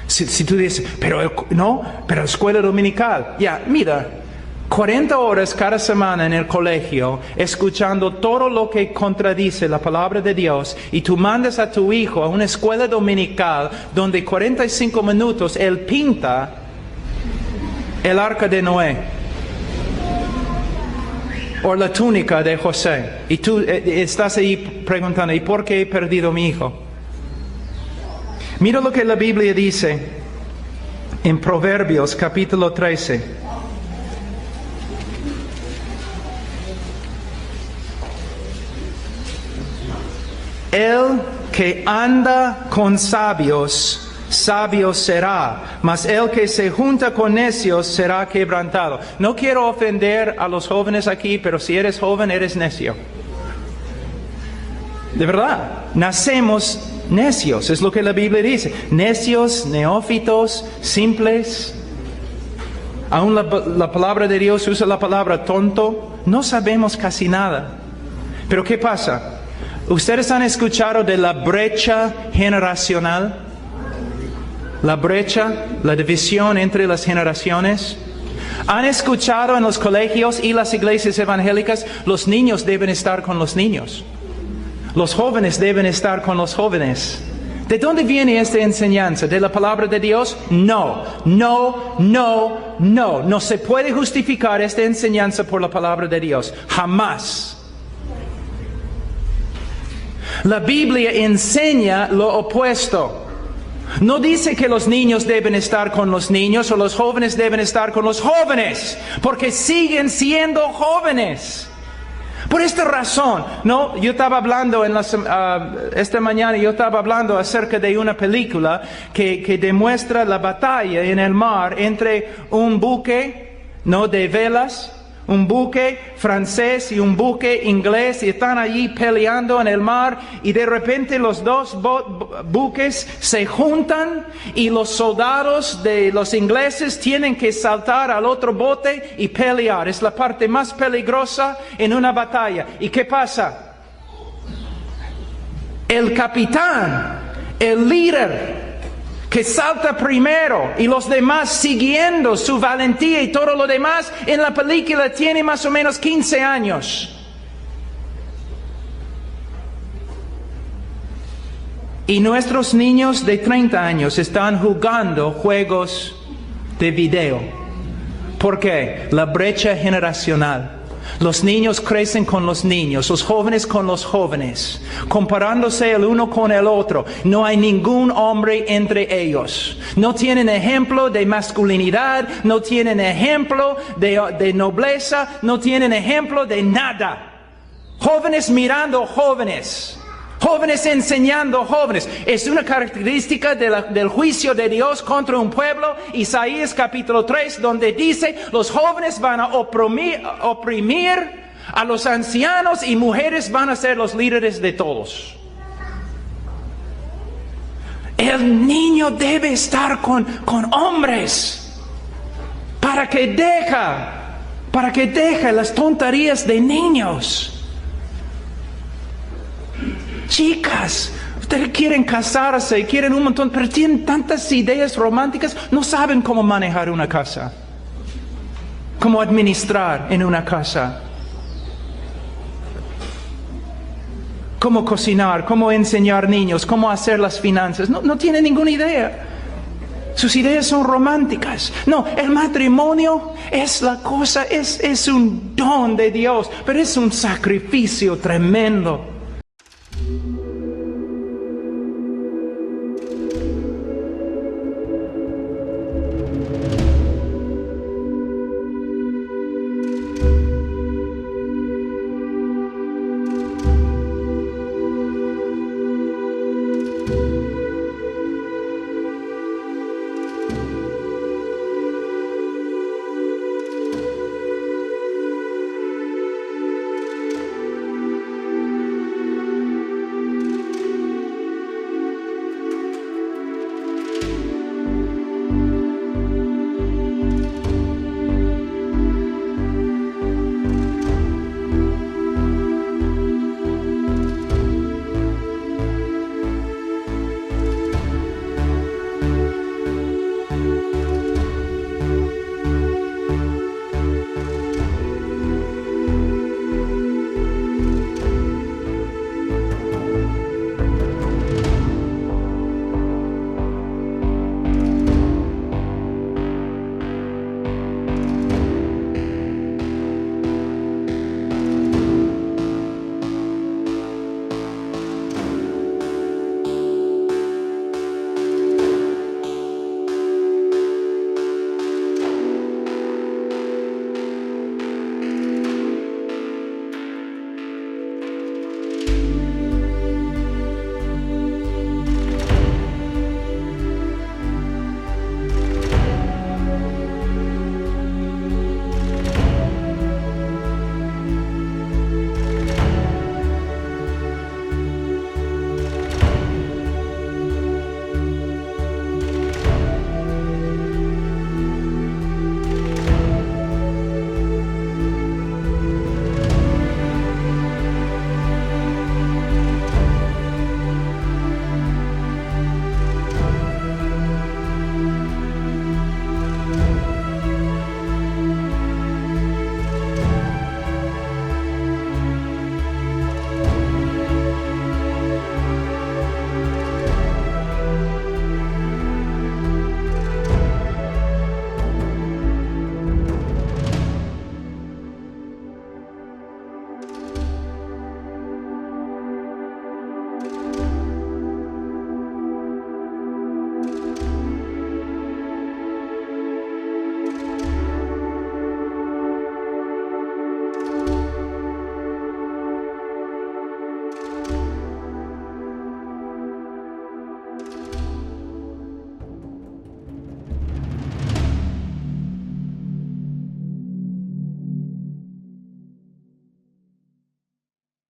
Si tú dices, pero escuela dominical, mira, 40 horas cada semana en el colegio, escuchando todo lo que contradice la palabra de Dios, y tú mandas a tu hijo a una escuela dominical donde 45 minutos él pinta el arca de Noé o la túnica de José, y tú estás ahí preguntando, ¿y por qué he perdido a mi hijo? Mira lo que la Biblia dice en Proverbios capítulo 13. El que anda con sabios, sabio será, mas el que se junta con necios será quebrantado. No quiero ofender a los jóvenes aquí, pero si eres joven, eres necio. De verdad, nacemos necios, es lo que la Biblia dice. Necios, neófitos, simples. Aún la palabra de Dios usa la palabra tonto. No sabemos casi nada. Pero ¿qué pasa? ¿Ustedes han escuchado de la brecha generacional? La brecha, la división entre las generaciones. ¿Han escuchado en los colegios y las iglesias evangélicas, los niños deben estar con los niños? Los jóvenes deben estar con los jóvenes. ¿De dónde viene esta enseñanza? ¿De la palabra de Dios? No. No se puede justificar esta enseñanza por la palabra de Dios. Jamás. La Biblia enseña lo opuesto. No dice que los niños deben estar con los niños o los jóvenes deben estar con los jóvenes, porque siguen siendo jóvenes. Por esta razón, yo estaba hablando esta mañana, yo estaba hablando acerca de una película que demuestra la batalla en el mar entre un buque, de velas, un buque francés y un buque inglés y están allí peleando en el mar y de repente los dos buques se juntan y los soldados de los ingleses tienen que saltar al otro bote y pelear. Es la parte más peligrosa en una batalla. ¿Y qué pasa? El capitán, el líder, que salta primero y los demás siguiendo su valentía y todo lo demás, en la película tiene más o menos 15 años. Y nuestros niños de 30 años están jugando juegos de video. ¿Por qué? La brecha generacional. Los niños crecen con los niños, los jóvenes con los jóvenes, comparándose el uno con el otro. No hay ningún hombre entre ellos. No tienen ejemplo de masculinidad, no tienen ejemplo de nobleza, no tienen ejemplo de nada. Jóvenes mirando jóvenes. Jóvenes enseñando jóvenes. Es una característica del juicio de Dios contra un pueblo. Isaías capítulo 3, donde dice, los jóvenes van a oprimir a los ancianos y mujeres van a ser los líderes de todos. El niño debe estar con hombres para que deje las tonterías de niños. Chicas, ustedes quieren casarse, quieren un montón, pero tienen tantas ideas románticas, no saben cómo manejar una casa, cómo administrar en una casa, cómo cocinar, cómo enseñar niños, cómo hacer las finanzas. No tienen ninguna idea. Sus ideas son románticas. No, el matrimonio es la cosa, es un don de Dios, pero es un sacrificio tremendo.